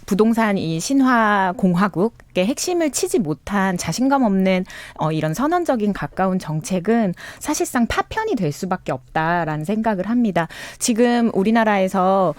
부동산 이 신화 공화국의 핵심을 치지 못한 자신감 없는 이런 선언적인 가까운 정책은 사실상 파편이 될 수밖에 없다라는 생각을 합니다. 지금 우리나라에서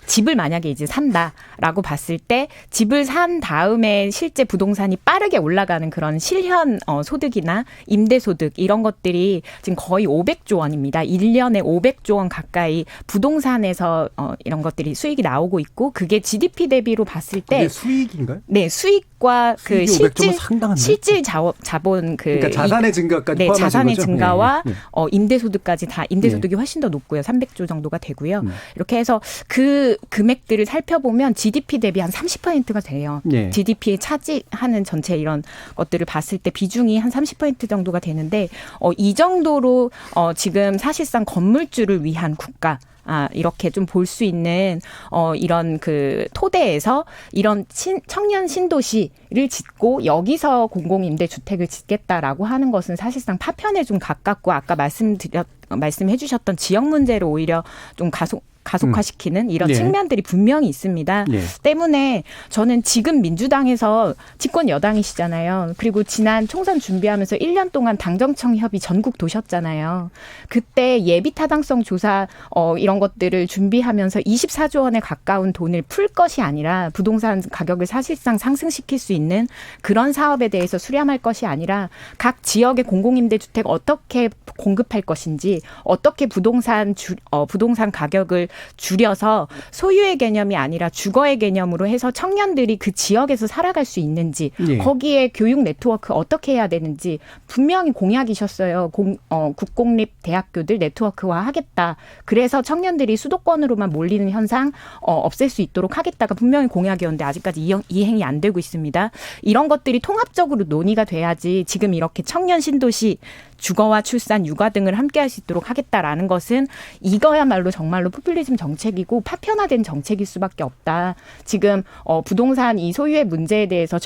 집을 만약에 이제 산다라고 봤을 때 집을 산 다음에 실제 부동산이 빠르게 올라가는 그런 실현 소득이나 임대소득 이런 것들이 지금 거의 500조 원입니다. 1년에 500조 원 가까이 부동산에서 이런 것들이 수익이 나오고 있고 그게 GDP 대비로 봤을 때 그게 수익인가요? 네, 수익과 그 실질 자본 그러니까 자산의 증가까지 포함하신 자산의 거죠? 증가와 예, 예. 임대소득까지 다 임대소득이 훨씬 더 높고요. 300조 정도가 되고요. 이렇게 해서 그 금액들을 살펴보면 GDP 대비 한 30%가 돼요. 예. GDP에 차지하는 전체 이런 것들을 봤을 때 비중이 한 30% 정도가 되는데 이 정도로 지금 사실상 건물주를 위한 국가 이렇게 좀 볼 수 있는 이런 그 토대에서 이런 청년 신도시를 짓고 여기서 공공임대 주택을 짓겠다라고 하는 것은 사실상 파편에 좀 가깝고 아까 말씀해 주셨던 지역 문제를 오히려 좀 가속화시키는 이런 예. 측면들이 분명히 있습니다. 예. 때문에 저는 지금 민주당에서 집권 여당이시잖아요. 그리고 지난 총선 준비하면서 1년 동안 당정청 협의 전국 도셨잖아요. 그때 예비 타당성 조사 이런 것들을 준비하면서 24조 원에 가까운 돈을 풀 것이 아니라 부동산 가격을 사실상 상승시킬 수 있는 그런 사업에 대해서 수렴할 것이 아니라 각 지역의 공공임대주택 어떻게 공급할 것인지 어떻게 부동산 가격을 줄여서 소유의 개념이 아니라 주거의 개념으로 해서 청년들이 그 지역에서 살아갈 수 있는지 예. 거기에 교육 네트워크 어떻게 해야 되는지 분명히 공약이셨어요. 국공립 대학교들 네트워크화 하겠다. 그래서 청년들이 수도권으로만 몰리는 현상 없앨 수 있도록 하겠다가 분명히 공약이었는데 아직까지 이행이 안 되고 있습니다. 이런 것들이 통합적으로 논의가 돼야지 지금 이렇게 청년 신도시 주거와 출산, 육아 등을 함께 할 수 있도록 하겠다라는 것은 이거야말로 정말로 포퓰리즘 포퓰리즘 정책이고 파편화된 정책일 수밖에 없다. 지금 부동산 이 소유의 문제에 대해서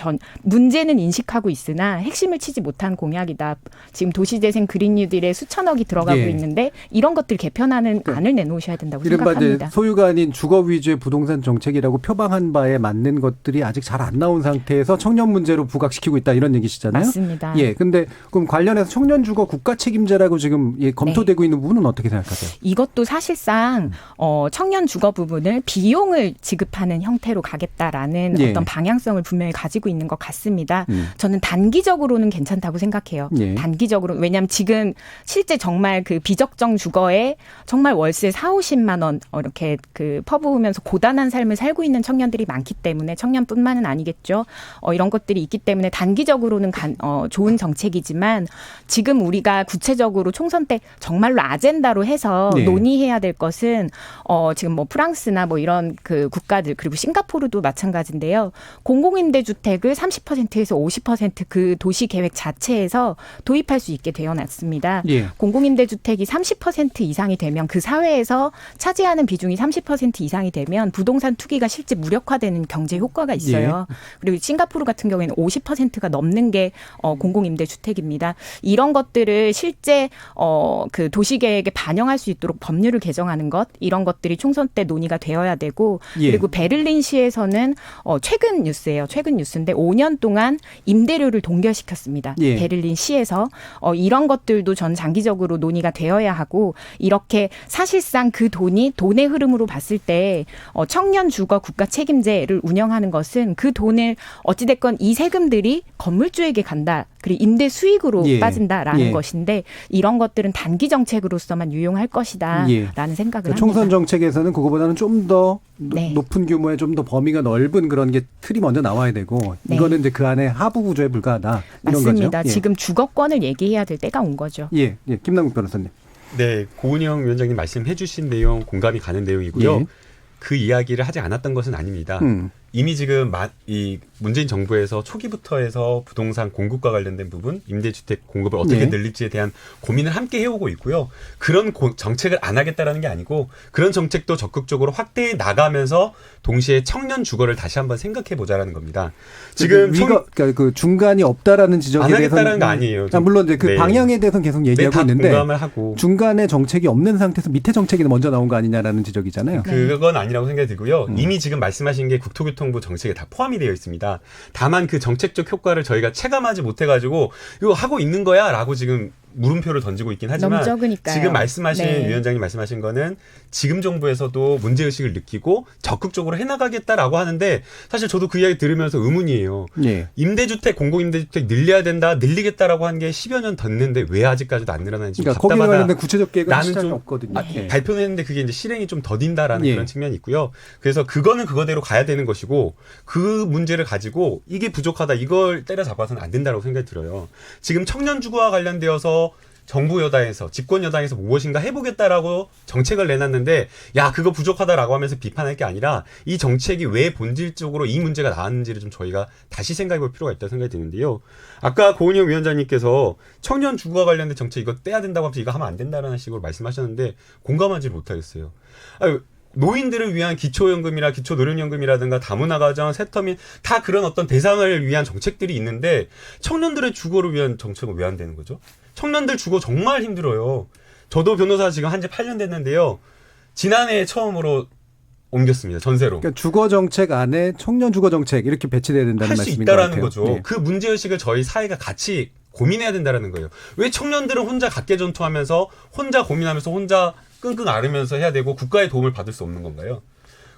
문제는 인식하고 있으나 핵심을 치지 못한 공약이다. 지금 도시재생 그린 뉴딜에 수천억이 들어가고 예. 있는데 이런 것들 개편하는 안을 내놓으셔야 된다고 이른바 생각합니다. 이제 소유가 아닌 주거 위주의 부동산 정책이라고 표방한 바에 맞는 것들이 아직 잘 안 나온 상태에서 청년 문제로 부각시키고 있다 이런 얘기시잖아요. 맞습니다. 예. 근데 그럼 관련해서 청년 주거 국가 책임제라고 지금 검토되고 있는 부분은 어떻게 생각하세요? 이것도 사실상 청년 주거 부분을 비용을 지급하는 형태로 가겠다라는 예. 어떤 방향성을 분명히 가지고 있는 것 같습니다. 저는 단기적으로는 괜찮다고 생각해요. 예. 단기적으로. 왜냐하면 지금 실제 정말 그 비적정 주거에 정말 월세 4, 50만 원 이렇게 그 퍼부으면서 고단한 삶을 살고 있는 청년들이 많기 때문에 청년뿐만은 아니겠죠. 이런 것들이 있기 때문에 단기적으로는 좋은 정책이지만 지금 우리가 구체적으로 총선 때 정말로 아젠다로 해서 네. 논의해야 될 것은 지금 뭐 프랑스나 뭐 이런 그 국가들 그리고 싱가포르도 마찬가지인데요. 공공임대주택을 30%에서 50% 도시 계획 자체에서 도입할 수 있게 되어놨습니다. 예. 공공임대주택이 30% 이상이 되면 그 사회에서 차지하는 비중이 30% 이상이 되면 부동산 투기가 실제 무력화되는 경제 효과가 있어요. 예. 그리고 싱가포르 같은 경우에는 50%가 넘는 게 공공임대주택입니다. 이런 것들을 실제 그 도시계획에 반영할 수 있도록 법률을 개정하는 것 이런 것들이 총선 때 논의가 되어야 되고 예. 그리고 베를린시에서는 최근 뉴스예요. 최근 뉴스인데 5년 동안 임대료를 동결시켰습니다. 예. 베를린시에서 이런 것들도 전 장기적으로 논의가 되어야 하고 이렇게 사실상 그 돈의 흐름으로 봤을 때 청년 주거 국가 책임제를 운영하는 것은 그 돈을 어찌됐건 이 세금들이 건물주에게 간다. 그리고 임대 수익으로 예. 빠진다라는 예. 것인데 이런 것들은 단기 정책으로서만 유용할 것이다라는 예. 생각을 그러니까 합니다. 총선 정책에서는 그거보다는 좀 더 네. 높은 규모의 좀 더 범위가 넓은 그런 게 틀이 먼저 나와야 되고 네. 이거는 이제 그 안에 하부 구조에 불과하다 이런 맞습니다. 거죠. 예. 지금 주거권을 얘기해야 될 때가 온 거죠. 예, 김남국 변호사님. 네, 고은영 위원장님 말씀해 주신 내용 공감이 가는 내용이고요. 예. 그 이야기를 하지 않았던 것은 아닙니다. 이미 지금 이 문재인 정부에서 초기부터 해서 부동산 공급과 관련된 부분, 임대주택 공급을 어떻게 네. 늘릴지에 대한 고민을 함께 해오고 있고요. 그런 정책을 안 하겠다라는 게 아니고 그런 정책도 적극적으로 확대해 나가면서 동시에 청년 주거를 다시 한번 생각해 보자라는 겁니다. 지금 그러니까 그 중간이 없다라는 지적에 안 대해서는 하겠다는 거 아니에요. 물론 이제 그 네. 방향에 대해서는 계속 얘기하고 다 있는데 공감을 하고 중간에 정책이 없는 상태에서 밑에 정책이 먼저 나온 거 아니냐라는 지적이잖아요. 그건 아니라고 생각이 들고요. 이미 지금 말씀하신 게 국토교통부 정책에 다 포함이 되어 있습니다. 다만 그 정책적 효과를 저희가 체감하지 못해가지고 이거 하고 있는 거야라고 지금 물음표를 던지고 있긴 하지만 너무 적으니까요. 지금 말씀하신 네. 위원장님 말씀하신 거는 지금 정부에서도 문제의식을 느끼고 적극적으로 해나가겠다라고 하는데 사실 저도 그 이야기 들으면서 의문이에요. 예. 임대주택, 공공임대주택 늘려야 된다, 늘리겠다라고 한 게 10여 년 됐는데 왜 아직까지도 안 늘어나는지 그러니까 거기에 답답하다. 관련된 구체적 계획은 나는 시장이 좀 없거든요. 예. 발표는 했는데 그게 이제 실행이 좀 더딘다라는 예. 그런 측면이 있고요. 그래서 그거는 그거대로 가야 되는 것이고 그 문제를 가지고 이게 부족하다 이걸 때려잡아서는 안 된다고 생각이 들어요. 지금 청년 주거와 관련되어서 정부 여당에서 집권 여당에서 무엇인가 해보겠다라고 정책을 내놨는데 야 그거 부족하다라고 하면서 비판할 게 아니라 이 정책이 왜 본질적으로 이 문제가 나왔는지를 좀 저희가 다시 생각해볼 필요가 있다고 생각이 드는데요. 아까 고은영 위원장님께서 청년 주거와 관련된 정책 이거 떼야 된다고 하면서 이거 하면 안 된다라는 식으로 말씀하셨는데 공감하지 못하겠어요. 노인들을 위한 기초연금이나 기초노령연금이라든가 다문화가정, 세터민 다 그런 어떤 대상을 위한 정책들이 있는데 청년들의 주거를 위한 정책은 왜 안 되는 거죠? 청년들 주거 정말 힘들어요. 저도 변호사 지금 한 지 8년 됐는데요. 지난해 처음으로 옮겼습니다. 전세로. 그러니까 주거 정책 안에 청년 주거 정책 이렇게 배치돼야 된다는 할 수 말씀인 것 있다라는 같아요. 거죠. 네. 그 문제의식을 저희 사회가 같이 고민해야 된다라는 거예요. 왜 청년들은 혼자 각계전투하면서 혼자 고민하면서 혼자 끙끙 앓으면서 해야 되고 국가의 도움을 받을 수 없는 건가요?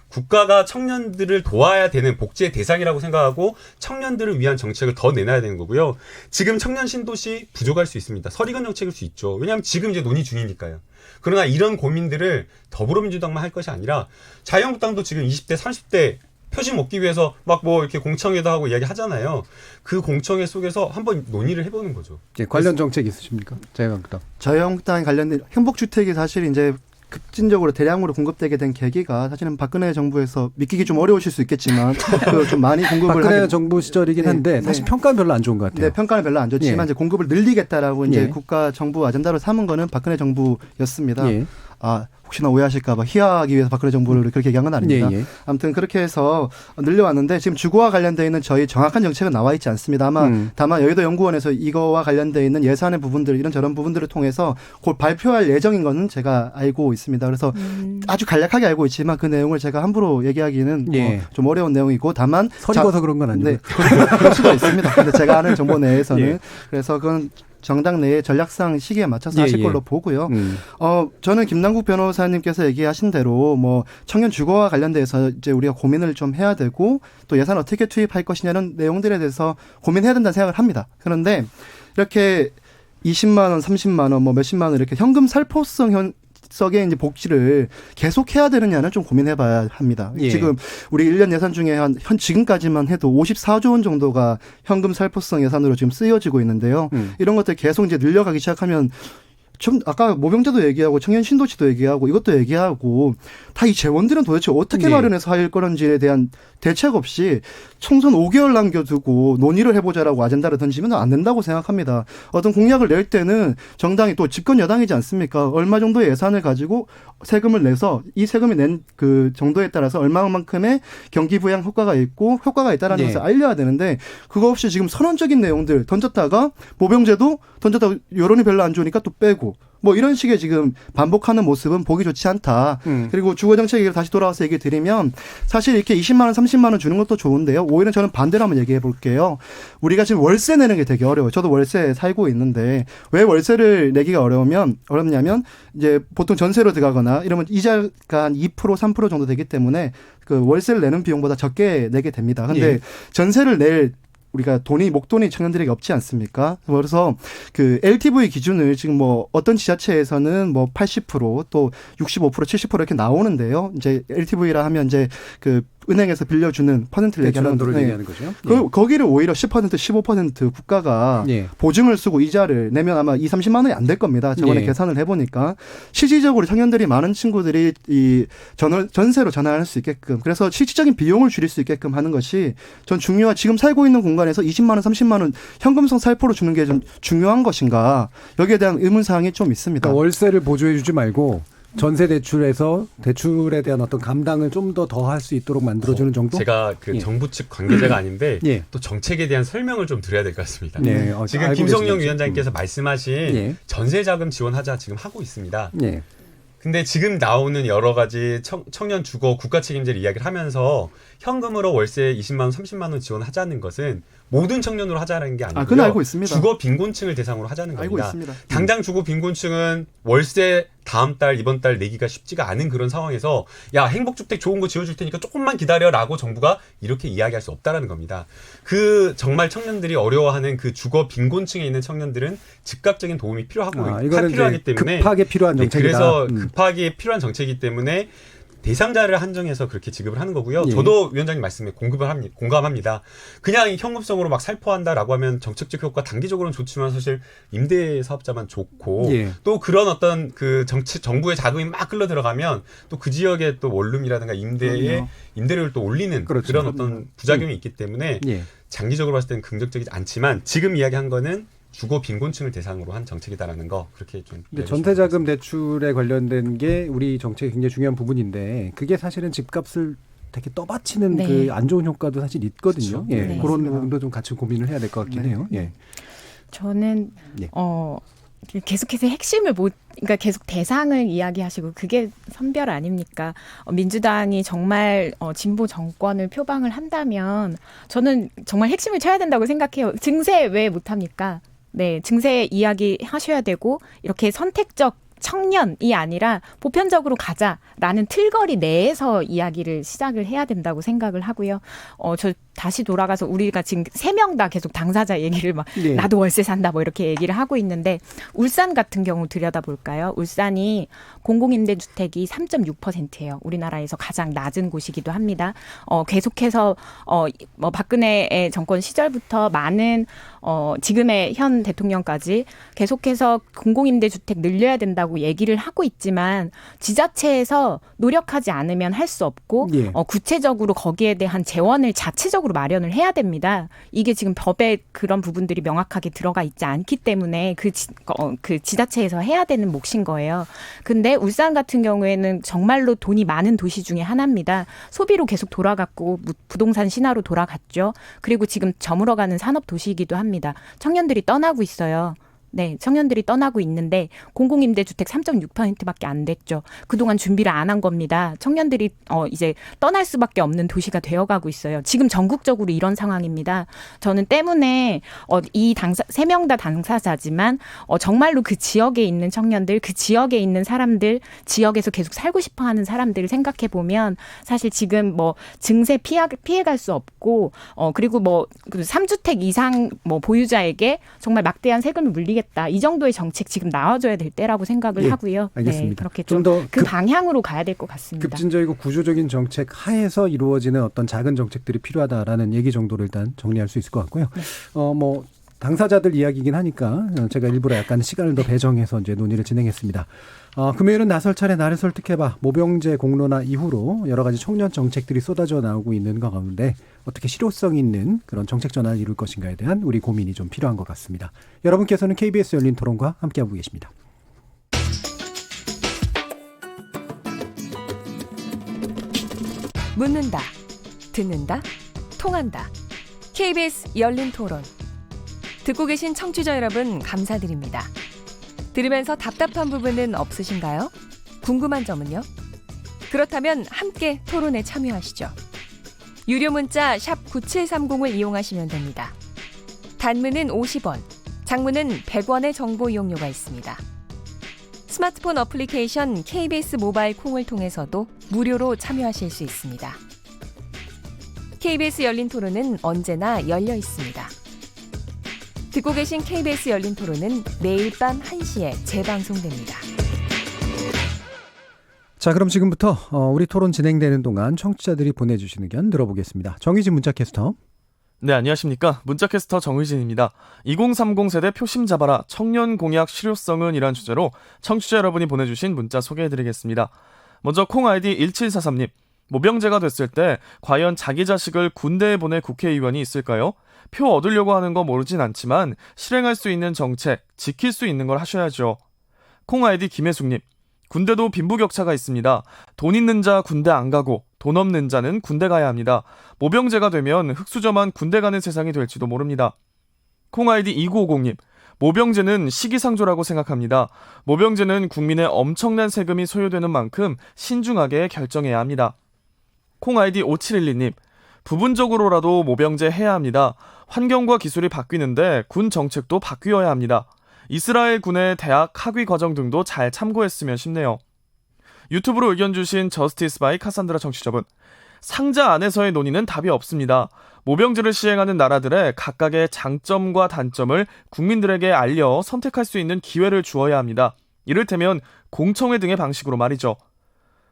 국가가 청년들을 도와야 되는 복지의 대상이라고 생각하고 청년들을 위한 정책을 더 내놔야 되는 거고요. 지금 청년 신도시 부족할 수 있습니다. 서리건 정책일 수 있죠. 왜냐하면 지금 이제 논의 중이니까요. 그러나 이런 고민들을 더불어민주당만 할 것이 아니라 자유한국당도 지금 20대, 30대 표심 얻기 위해서 막 뭐 이렇게 공청회도 하고 이야기 하잖아요. 그 공청회 속에서 한번 논의를 해보는 거죠. 예, 관련 정책 있으십니까? 자유한국당. 자유한국당에 관련된 행복주택이 사실 이제 급진적으로 대량으로 공급되게 된 계기가 사실은 박근혜 정부에서 믿기기 좀 어려우실 수 있겠지만 좀 많이 공급을 박근혜 정부 시절이긴 한데 네. 사실 평가는 별로 안 좋은 것 같아요. 네, 평가는 별로 안 좋지만 예. 이제 공급을 늘리겠다라고 이제 예. 국가 정부 아젠다로 삼은 거는 박근혜 정부였습니다. 예. 혹시나 오해하실까봐 희화하기 위해서 박근혜 정부를 그렇게 얘기한 건 아닙니다. 예, 예. 아무튼 그렇게 해서 늘려왔는데 지금 주거와 관련되어 있는 저희 정확한 정책은 나와 있지 않습니다. 다만 여의도 연구원에서 이거와 관련되어 있는 예산의 부분들 이런 저런 부분들을 통해서 곧 발표할 예정인 것은 제가 알고 있습니다. 그래서 아주 간략하게 알고 있지만 그 내용을 제가 함부로 얘기하기는 예. 좀 어려운 내용이고 다만 서리고서 그런 건 아니고. 네, 그럴 수도 있습니다. 근데 제가 아는 정보 내에서는 예. 그래서 그건 정당 내에 전략상 시기에 맞춰서 예, 하실 예. 걸로 보고요. 저는 김남국 변호사님께서 얘기하신 대로 뭐 청년 주거와 관련돼서 이제 우리가 고민을 좀 해야 되고 또 예산 어떻게 투입할 것이냐는 내용들에 대해서 고민해야 된다는 생각을 합니다. 그런데 이렇게 20만 원, 30만 원, 뭐 몇십만 원 이렇게 현금 살포성 의 이제 복지를 계속 해야 되느냐는 좀 고민해봐야 합니다. 예. 지금 우리 1년 예산 중에 지금까지만 해도 54조 원 정도가 현금 살포성 예산으로 지금 쓰여지고 있는데요. 이런 것들 계속 이제 늘려가기 시작하면 좀 아까 모병제도 얘기하고 청년 신도시도 얘기하고 이것도 얘기하고 다 이 재원들은 도대체 어떻게 마련해서 할 거는지에 대한 대책 없이 총선 5개월 남겨두고 논의를 해보자라고 아젠다를 던지면 안 된다고 생각합니다. 어떤 공약을 낼 때는 정당이 또 집권 여당이지 않습니까? 얼마 정도의 예산을 가지고 세금을 내서 이 세금이 낸 그 정도에 따라서 얼마만큼의 경기 부양 효과가 있고 효과가 있다라는 것을 알려야 되는데 그거 없이 지금 선언적인 내용들 던졌다가 모병제도 던졌다가 여론이 별로 안 좋으니까 또 빼고 뭐 이런 식의 지금 반복하는 모습은 보기 좋지 않다. 그리고 주거정책 얘기를 다시 돌아와서 얘기 드리면 사실 이렇게 20만 원, 30만 원 주는 것도 좋은데요. 오히려 저는 반대로 한번 얘기해 볼게요. 우리가 지금 월세 내는 게 되게 어려워요. 저도 월세에 살고 있는데 왜 월세를 내기가 어렵냐면 이제 보통 전세로 들어가거나 이러면 이자가 한 2%, 3% 정도 되기 때문에 그 월세를 내는 비용보다 적게 내게 됩니다. 근데 전세를 낼 우리가 목돈이 청년들에게 없지 않습니까? 그래서 그 LTV 기준을 지금 뭐 어떤 지자체에서는 뭐 80% 또 65%, 70% 이렇게 나오는데요. 이제 LTV라 하면 이제 그 은행에서 빌려주는 퍼센트를 얘기하는 거죠. 거기를 오히려 10%, 15% 국가가 보증을 쓰고 이자를 내면 아마 2, 30만 원이 안 될 겁니다. 저번에 계산을 해보니까 실질적으로 청년들이 많은 친구들이 이 전세로 전환할 수 있게끔 그래서 실질적인 비용을 줄일 수 있게끔 하는 것이 전 중요한 지금 살고 있는 공간에서 20만 원, 30만 원 현금성 살포로 주는 게 좀 중요한 것인가 여기에 대한 의문사항이 좀 있습니다. 그러니까 월세를 보조해 주지 말고 전세 대출에서 대출에 대한 어떤 감당을 좀 더 할 수 있도록 만들어주는 정도? 제가 그 정부 측 관계자가 아닌데 또 정책에 대한 설명을 좀 드려야 될 것 같습니다. 지금 김성령 위원장님께서 말씀하신 전세 자금 지원하자 지금 하고 있습니다. 근데 지금 나오는 여러 가지 청년 주거 국가 책임제를 이야기를 하면서 현금으로 월세 20만 원, 30만 원 지원하자는 것은 모든 청년으로 하자는 게 아니고요. 그건 알고 있습니다. 주거 빈곤층을 대상으로 하자는 겁니다. 알고 있습니다. 당장 주거 빈곤층은 월세 다음 달, 이번 달 내기가 쉽지가 않은 그런 상황에서 야 행복주택 좋은 거 지어줄 테니까 조금만 기다려라고 정부가 이렇게 이야기할 수 없다라는 겁니다. 그 정말 청년들이 어려워하는 그 주거 빈곤층에 있는 청년들은 즉각적인 도움이 필요하기 때문에 급하게 필요한 정책이다. 그래서 급하게 필요한 정책이기 때문에 대상자를 한정해서 그렇게 지급을 하는 거고요. 저도 위원장님 말씀에 공감합니다. 그냥 현금성으로 막 살포한다라고 하면 정책적 효과 단기적으로는 좋지만 사실 임대 사업자만 좋고 또 그런 어떤 그 정부의 자금이 막 끌려 들어가면 또 그 지역의 또 원룸이라든가 임대료를 또 올리는 그런 어떤 부작용이 있기 때문에 장기적으로 봤을 때는 긍정적이지 않지만 지금 이야기한 거는 주거 빈곤층을 대상으로 한 정책이다라는 거 그렇게 좀. 근데 전세자금 대출에 관련된 게 우리 정책의 굉장히 중요한 부분인데 그게 사실은 집값을 되게 떠받치는 그 안 좋은 효과도 사실 있거든요. 그렇죠. 그런 부분도 좀 같이 고민을 해야 될 것 같긴 해요. 저는 계속해서 핵심을 그러니까 계속 대상을 이야기하시고 그게 선별 아닙니까? 민주당이 정말 진보 정권을 표방을 한다면 저는 정말 핵심을 쳐야 된다고 생각해요. 증세 왜 못합니까? 네, 증세 이야기 하셔야 되고 이렇게 선택적 청년이 아니라 보편적으로 가자라는 틀거리 내에서 이야기를 시작을 해야 된다고 생각을 하고요. 저 다시 돌아가서 우리가 지금 3명 다 계속 당사자 얘기를 막 나도 월세 산다 뭐 이렇게 얘기를 하고 있는데 울산 같은 경우 들여다볼까요? 울산이 공공임대주택이 3.6%예요. 우리나라에서 가장 낮은 곳이기도 합니다. 계속해서 박근혜 정권 시절부터 많은 지금의 현 대통령까지 계속해서 공공임대주택 늘려야 된다고 얘기를 하고 있지만 지자체에서 노력하지 않으면 할 수 없고 구체적으로 거기에 대한 재원을 자체적으로 법적으로 마련을 해야 됩니다. 이게 지금 법에 그런 부분들이 명확하게 들어가 있지 않기 때문에 그 지자체에서 해야 되는 몫인 거예요. 근데 울산 같은 경우에는 정말로 돈이 많은 도시 중에 하나입니다. 소비로 계속 돌아갔고 부동산 신화로 돌아갔죠. 그리고 지금 저물어가는 산업 도시이기도 합니다. 청년들이 떠나고 있어요. 네, 청년들이 떠나고 있는데 공공임대주택 3.6%밖에 안 됐죠. 그동안 준비를 안 한 겁니다. 청년들이 이제 떠날 수밖에 없는 도시가 되어가고 있어요. 지금 전국적으로 이런 상황입니다. 저는 때문에 이 3명 다 당사자지만 정말로 그 지역에 있는 청년들, 그 지역에 있는 사람들, 지역에서 계속 살고 싶어하는 사람들을 생각해 보면 사실 지금 뭐 증세 피해갈 수 없고 그리고 뭐 3주택 이상 뭐 보유자에게 정말 막대한 세금을 물리겠다. 이 정도의 정책 지금 나와줘야 될 때라고 생각을 하고요. 알겠습니다. 네, 그렇게 좀 더 그 방향으로 가야 될 것 같습니다. 급진적이고 구조적인 정책 하에서 이루어지는 어떤 작은 정책들이 필요하다라는 얘기 정도를 일단 정리할 수 있을 것 같고요. 네. 뭐 당사자들 이야기이긴 하니까 제가 일부러 약간 시간을 더 배정해서 이제 논의를 진행했습니다. 금요일은 나설 차례 나를 설득해봐 모병제 공론화 이후로 여러 가지 청년 정책들이 쏟아져 나오고 있는 것 가운데 어떻게 실효성 있는 그런 정책 전환을 이룰 것인가에 대한 우리 고민이 좀 필요한 것 같습니다. 여러분께서는 KBS 열린 토론과 함께하고 계십니다. 묻는다, 듣는다, 통한다. KBS 열린 토론. 듣고 계신 청취자 여러분 감사드립니다. 들으면서 답답한 부분은 없으신가요? 궁금한 점은요? 그렇다면 함께 토론에 참여하시죠. 유료 문자 샵 9730을 이용하시면 됩니다. 단문은 50원, 장문은 100원의 정보 이용료가 있습니다. 스마트폰 어플리케이션 KBS 모바일 콩을 통해서도 무료로 참여하실 수 있습니다. KBS 열린 토론은 언제나 열려 있습니다. 듣고 계신 KBS 열린 토론은 매일 밤 1시에 재방송됩니다. 자, 그럼 지금부터 우리 토론 진행되는 동안 청취자들이 보내주신 의견 들어보겠습니다. 정의진 문자캐스터. 네, 안녕하십니까. 문자캐스터 정의진입니다. 2030 세대 표심 잡아라 청년 공약 실효성은 이란 주제로 청취자 여러분이 보내주신 문자 소개해드리겠습니다. 먼저 콩 아이디 1743님. 모병제가 됐을 때 과연 자기 자식을 군대에 보낼 국회의원이 있을까요? 표 얻으려고 하는 거 모르진 않지만 실행할 수 있는 정책, 지킬 수 있는 걸 하셔야죠. 콩 아이디 김혜숙님. 군대도 빈부격차가 있습니다. 돈 있는 자 군대 안 가고 돈 없는 자는 군대 가야 합니다. 모병제가 되면 흑수저만 군대 가는 세상이 될지도 모릅니다. 콩 아이디 2950님. 모병제는 시기상조라고 생각합니다. 모병제는 국민의 엄청난 세금이 소요되는 만큼 신중하게 결정해야 합니다. 콩 아이디 5712님. 부분적으로라도 모병제 해야 합니다. 환경과 기술이 바뀌는데 군 정책도 바뀌어야 합니다. 이스라엘 군의 대학 학위 과정 등도 잘 참고했으면 싶네요. 유튜브로 의견 주신 저스티스 바이 카산드라 청취자분. 상자 안에서의 논의는 답이 없습니다. 모병제를 시행하는 나라들의 각각의 장점과 단점을 국민들에게 알려 선택할 수 있는 기회를 주어야 합니다. 이를테면 공청회 등의 방식으로 말이죠.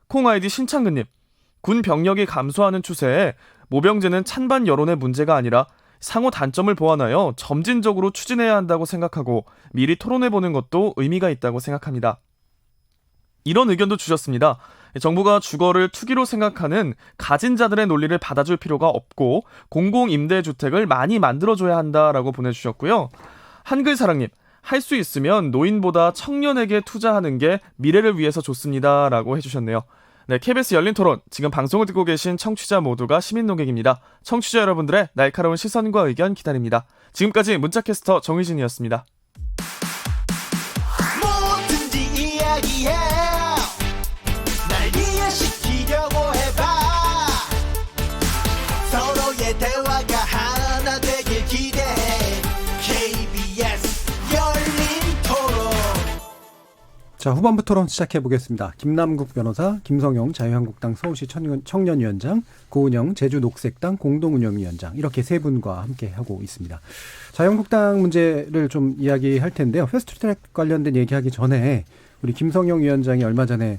콩 아이디 신창근님. 군 병력이 감소하는 추세에 모병제는 찬반 여론의 문제가 아니라 상호 단점을 보완하여 점진적으로 추진해야 한다고 생각하고 미리 토론해보는 것도 의미가 있다고 생각합니다. 이런 의견도 주셨습니다. 정부가 주거를 투기로 생각하는 가진 자들의 논리를 받아줄 필요가 없고 공공임대주택을 많이 만들어줘야 한다라고 보내주셨고요. 한글사랑님. 할 수 있으면 노인보다 청년에게 투자하는 게 미래를 위해서 좋습니다. 라고 해주셨네요. 네, KBS 열린 토론. 지금 방송을 듣고 계신 청취자 모두가 시민 농객입니다. 청취자 여러분들의 날카로운 시선과 의견 기다립니다. 지금까지 문자캐스터 정의진이었습니다. 뭐든지 이야기해. 날 이해시키려고 해봐. 서로의 대화가 하나 되길 기대해. KBS 열린 토론. 자, 후반부 토론 시작해 보겠습니다. 김남국 변호사, 김성용 자유한국당 서울시 청년위원장, 고은영 제주녹색당 공동운영위원장 이렇게 세 분과 함께 하고 있습니다. 자유한국당 문제를 좀 이야기할 텐데요. 패스트트랙 관련된 얘기하기 전에 우리 김성용 위원장이 얼마 전에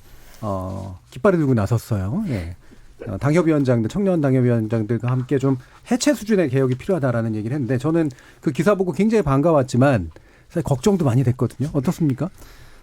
깃발을 들고 나섰어요. 예. 당협위원장들, 청년 당협위원장들과 함께 좀 해체 수준의 개혁이 필요하다라는 얘기를 했는데 저는 그 기사 보고 굉장히 반가웠지만 사실 걱정도 많이 됐거든요. 어떻습니까?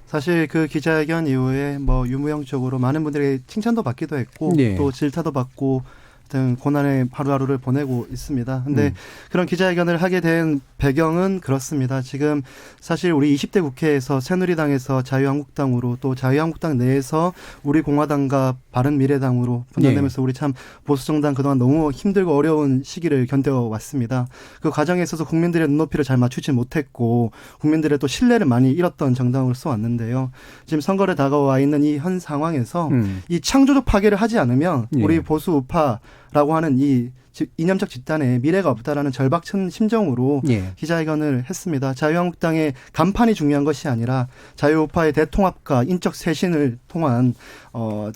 사실 그 기자회견 이후에 뭐 유무형적으로 많은 분들에게 칭찬도 받기도 했고 네. 또 질타도 받고 등 고난의 하루하루를 보내고 있습니다. 근데 그런 기자회견을 하게 된 배경은 그렇습니다. 지금 사실 우리 20대 국회에서 새누리당에서 자유한국당으로 또 자유한국당 내에서 우리 공화당과 바른미래당으로 분열되면서 우리 참 보수정당 그동안 너무 힘들고 어려운 시기를 견뎌왔습니다. 그 과정에 있어서 국민들의 눈높이를 잘 맞추지 못했고 국민들의 또 신뢰를 많이 잃었던 정당으로서 왔는데요. 지금 선거를 다가와 있는 이 현 상황에서 이 창조적 파괴를 하지 않으면 우리 보수 우파라고 하는 이 이념적 집단에 미래가 없다라는 절박한 심정으로 기자회견을 했습니다. 자유한국당의 간판이 중요한 것이 아니라 자유우파의 대통합과 인적 쇄신을 통한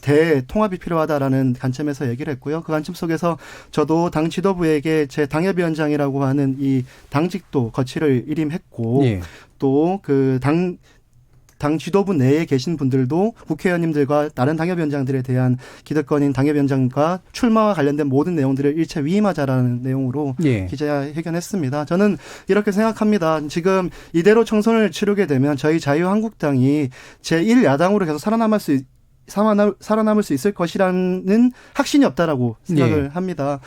대통합이 필요하다라는 관점에서 얘기를 했고요. 그 관점 속에서 저도 당 지도부에게 제 당협위원장이라고 하는 이 당직도 거취를 일임했고 또 그 당 지도부 내에 계신 분들도 국회의원님들과 다른 당협위원장들에 대한 기득권인 당협위원장과 출마와 관련된 모든 내용들을 일체 위임하자라는 내용으로 기자회견했습니다. 저는 이렇게 생각합니다. 지금 이대로 총선을 치르게 되면 저희 자유한국당이 제1야당으로 계속 살아남을 수 있을 것이라는 확신이 없다라고 생각을 합니다.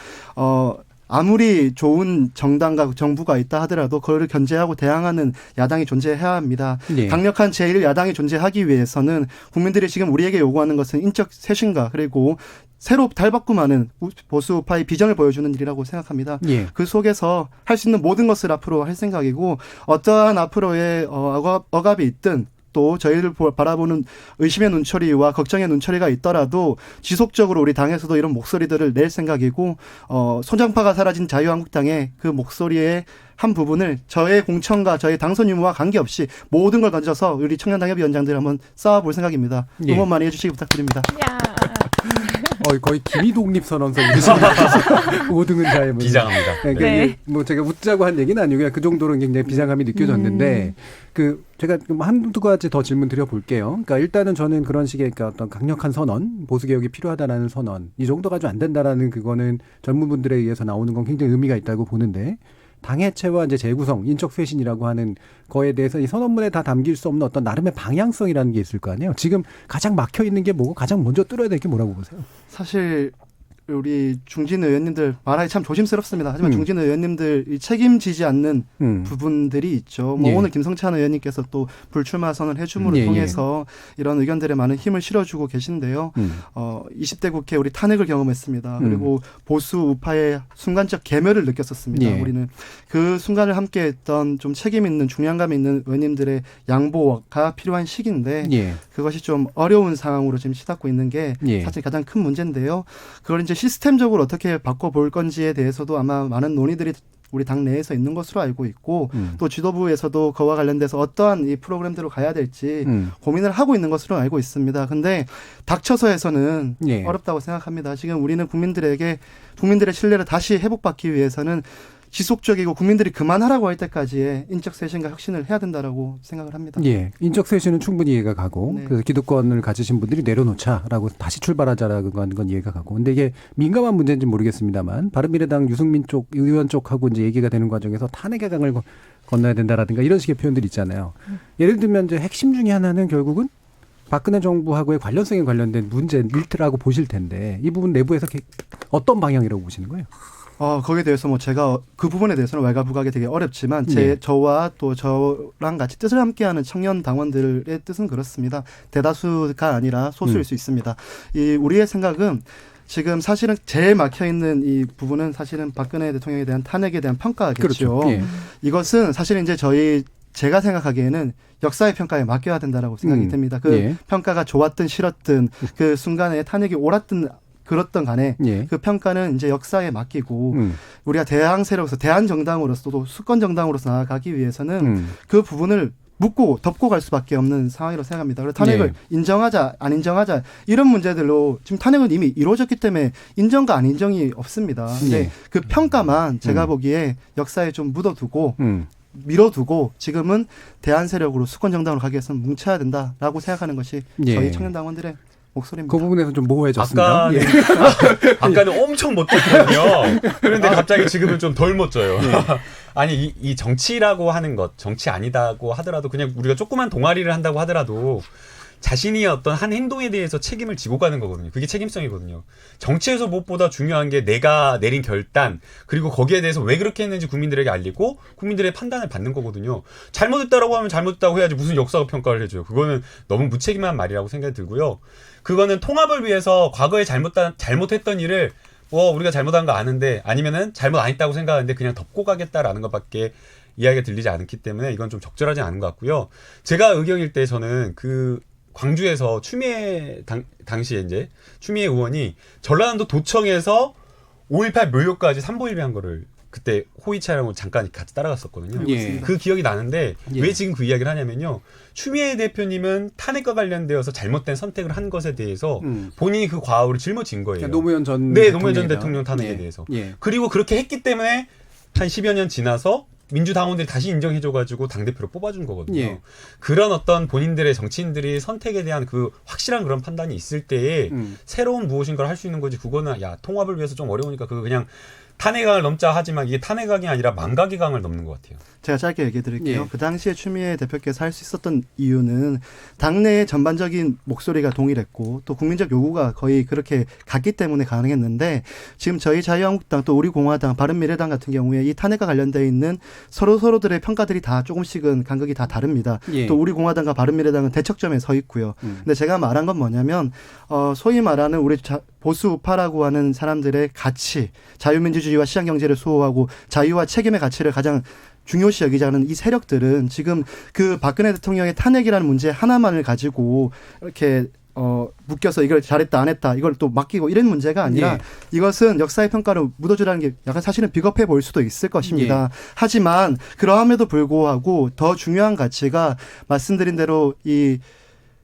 아무리 좋은 정당과 정부가 있다 하더라도 그거를 견제하고 대항하는 야당이 존재해야 합니다. 강력한 제1야당이 존재하기 위해서는 국민들이 지금 우리에게 요구하는 것은 인적 쇄신과 그리고 새로 달바꿈하는 보수파의 비전을 보여주는 일이라고 생각합니다. 그 속에서 할 수 있는 모든 것을 앞으로 할 생각이고 어떠한 앞으로의 억압이 있든 또 저희를 바라보는 의심의 눈초리와 걱정의 눈초리가 있더라도 지속적으로 우리 당에서도 이런 목소리들을 낼 생각이고 소장파가 사라진 자유한국당의 그 목소리의 한 부분을 저의 공천과 저의 당선 유무와 관계없이 모든 걸 던져서 우리 청년당협위원장들 한번 쌓아볼 생각입니다. 응원 많이 해주시기 부탁드립니다. 거의 기미독립선언서 5등은 자의 비장합니다. 그러니까 뭐 제가 웃자고 한 얘기는 아니고요. 그 정도로 굉장히 비장함이 느껴졌는데 제가 한두 가지 더 질문 드려볼게요. 그러니까 일단은 저는 그런 식의 그러니까 어떤 강력한 선언, 보수개혁이 필요하다라는 선언, 이 정도 가지고 안 된다라는 그거는 젊은 분들에 의해서 나오는 건 굉장히 의미가 있다고 보는데 당해체와 이제 재구성, 인적 쇄신이라고 하는 거에 대해서 이 선언문에 다 담길 수 없는 어떤 나름의 방향성이라는 게 있을 거 아니에요. 지금 가장 막혀 있는 게 뭐고 가장 먼저 뚫어야 될 게 뭐라고 보세요? 사실 우리 중진 의원님들 말하기 참 조심스럽습니다. 하지만 중진 의원님들 책임지지 않는 부분들이 있죠. 뭐 오늘 김성찬 의원님께서 또 불출마 선언 해줌으로 통해서 이런 의견들에 많은 힘을 실어주고 계신데요. 20대 국회 우리 탄핵을 경험했습니다. 그리고 보수 우파의 순간적 계멸을 느꼈었습니다. 우리는 그 순간을 함께했던 좀 책임 있는 중량감 있는 의원님들의 양보가 필요한 시기인데 그것이 좀 어려운 상황으로 지금 시닫고 있는 게 사실 가장 큰 문제인데요. 그걸 이제 시스템적으로 어떻게 바꿔볼 건지에 대해서도 아마 많은 논의들이 우리 당 내에서 있는 것으로 알고 있고 또 지도부에서도 그와 관련돼서 어떠한 이 프로그램대로 가야 될지 고민을 하고 있는 것으로 알고 있습니다. 근데 닥쳐서 해서는 어렵다고 생각합니다. 지금 우리는 국민들의 신뢰를 다시 회복받기 위해서는 지속적이고 국민들이 그만하라고 할 때까지의 인적 쇄신과 혁신을 해야 된다라고 생각을 합니다. 인적 쇄신은 충분히 이해가 가고 그래서 기득권을 가지신 분들이 내려놓자라고 다시 출발하자라고 하는 건 이해가 가고 근데 이게 민감한 문제인지 모르겠습니다만 바른미래당 유승민 쪽 의원 쪽하고 이제 얘기가 되는 과정에서 탄핵의 강을 건너야 된다라든가 이런 식의 표현들이 있잖아요. 예를 들면 이제 핵심 중에 하나는 결국은 박근혜 정부하고의 관련성에 관련된 문제일트라고 보실 텐데 이 부분 내부에서 어떤 방향이라고 보시는 거예요? 거기에 대해서 뭐 제가 그 부분에 대해서는 왈가부각이 되게 어렵지만 저와 또 저랑 같이 뜻을 함께하는 청년 당원들의 뜻은 그렇습니다. 대다수가 아니라 소수일 수 있습니다. 우리의 생각은 지금 사실은 제일 막혀 있는 이 부분은 사실은 박근혜 대통령에 대한 탄핵에 대한 평가겠죠. 이것은 사실은 이제 제가 생각하기에는 역사의 평가에 맡겨야 된다라고 생각이 됩니다. 그 평가가 좋았든 싫었든 그 순간에 탄핵이 옳았든 그렇던 간에 그 평가는 이제 역사에 맡기고 우리가 대항 세력으로서 대한 정당으로서 또 수권 정당으로서 나아가기 위해서는 그 부분을 묻고 덮고 갈 수밖에 없는 상황이라고 생각합니다. 그래서 탄핵을 인정하자 안 인정하자 이런 문제들로 지금 탄핵은 이미 이루어졌기 때문에 인정과 안 인정이 없습니다. 근데 그 평가만 제가 보기에 역사에 좀 묻어두고 밀어두고 지금은 대한 세력으로 수권 정당으로 가기 위해서는 뭉쳐야 된다라고 생각하는 것이 저희 청년당원들의 목소리입니다. 그 부분에서 좀 모호해졌습니다. 아까는 엄청 멋졌거든요. 그런데 갑자기 지금은 좀 덜 멋져요. 아니 이 정치라고 하는 것, 정치 아니다고 하더라도 그냥 우리가 조그만 동아리를 한다고 하더라도 자신이 어떤 한 행동에 대해서 책임을 지고 가는 거거든요. 그게 책임성이거든요. 정치에서 무엇보다 중요한 게 내가 내린 결단 그리고 거기에 대해서 왜 그렇게 했는지 국민들에게 알리고 국민들의 판단을 받는 거거든요. 잘못했다라고 하면 잘못했다고 해야지 무슨 역사가 평가를 해줘요. 그거는 너무 무책임한 말이라고 생각이 들고요. 그거는 통합을 위해서 과거에 잘못했던 일을 우리가 잘못한 거 아는데 아니면은 잘못 안 했다고 생각하는데 그냥 덮고 가겠다라는 것밖에 이야기가 들리지 않기 때문에 이건 좀 적절하지 않은 것 같고요. 제가 의경일 때 저는 그 광주에서 추미애 당시에 이제 추미애 의원이 전라남도 도청에서 5.18 묘역까지 삼보일비한 거를 그때 호위 차량으로 잠깐 같이 따라갔었거든요. 예. 그 기억이 나는데 예. 왜 지금 그 이야기를 하냐면요. 추미애 대표님은 탄핵과 관련되어서 잘못된 선택을 한 것에 대해서 본인이 그 과오를 짊어진 거예요. 그러니까 노무현 전 노무현 전 대통령 탄핵에 예. 대해서. 예. 그리고 그렇게 했기 때문에 한 10여 년 지나서 민주당원들이 다시 인정해줘가지고 당대표로 뽑아준 거거든요. 예. 그런 어떤 본인들의 정치인들이 선택에 대한 그 확실한 그런 판단이 있을 때에 새로운 무엇인가를 할 수 있는 거지. 그거는 통합을 위해서 좀 어려우니까 그거 그냥 탄핵강을 넘자 하지만 이게 탄핵강이 아니라 망각의 강을 넘는 것 같아요. 제가 짧게 얘기해 드릴게요. 예. 그 당시에 추미애 대표께서 할 수 있었던 이유는 당내의 전반적인 목소리가 동일했고 또 국민적 요구가 거의 그렇게 같기 때문에 가능했는데 지금 저희 자유한국당 또 우리 공화당 바른미래당 같은 경우에 이 탄핵과 관련되어 있는 서로들의 평가들이 다 조금씩은 간극이 다 다릅니다. 예. 또 우리 공화당과 바른미래당은 대척점에 서 있고요. 근데 제가 말한 건 뭐냐면 소위 말하는 우리 보수 우파라고 하는 사람들의 가치, 자유민주주의와 시장경제를 수호하고 자유와 책임의 가치를 가장 중요시 여기지 않은 이 세력들은 지금 그 박근혜 대통령의 탄핵이라는 문제 하나만을 가지고 이렇게 묶여서 이걸 잘했다 안 했다 이걸 또 맡기고 이런 문제가 아니라 예. 이것은 역사의 평가를 묻어주라는 게 약간 사실은 비겁해 보일 수도 있을 것입니다. 예. 하지만 그러함에도 불구하고 더 중요한 가치가 말씀드린 대로 이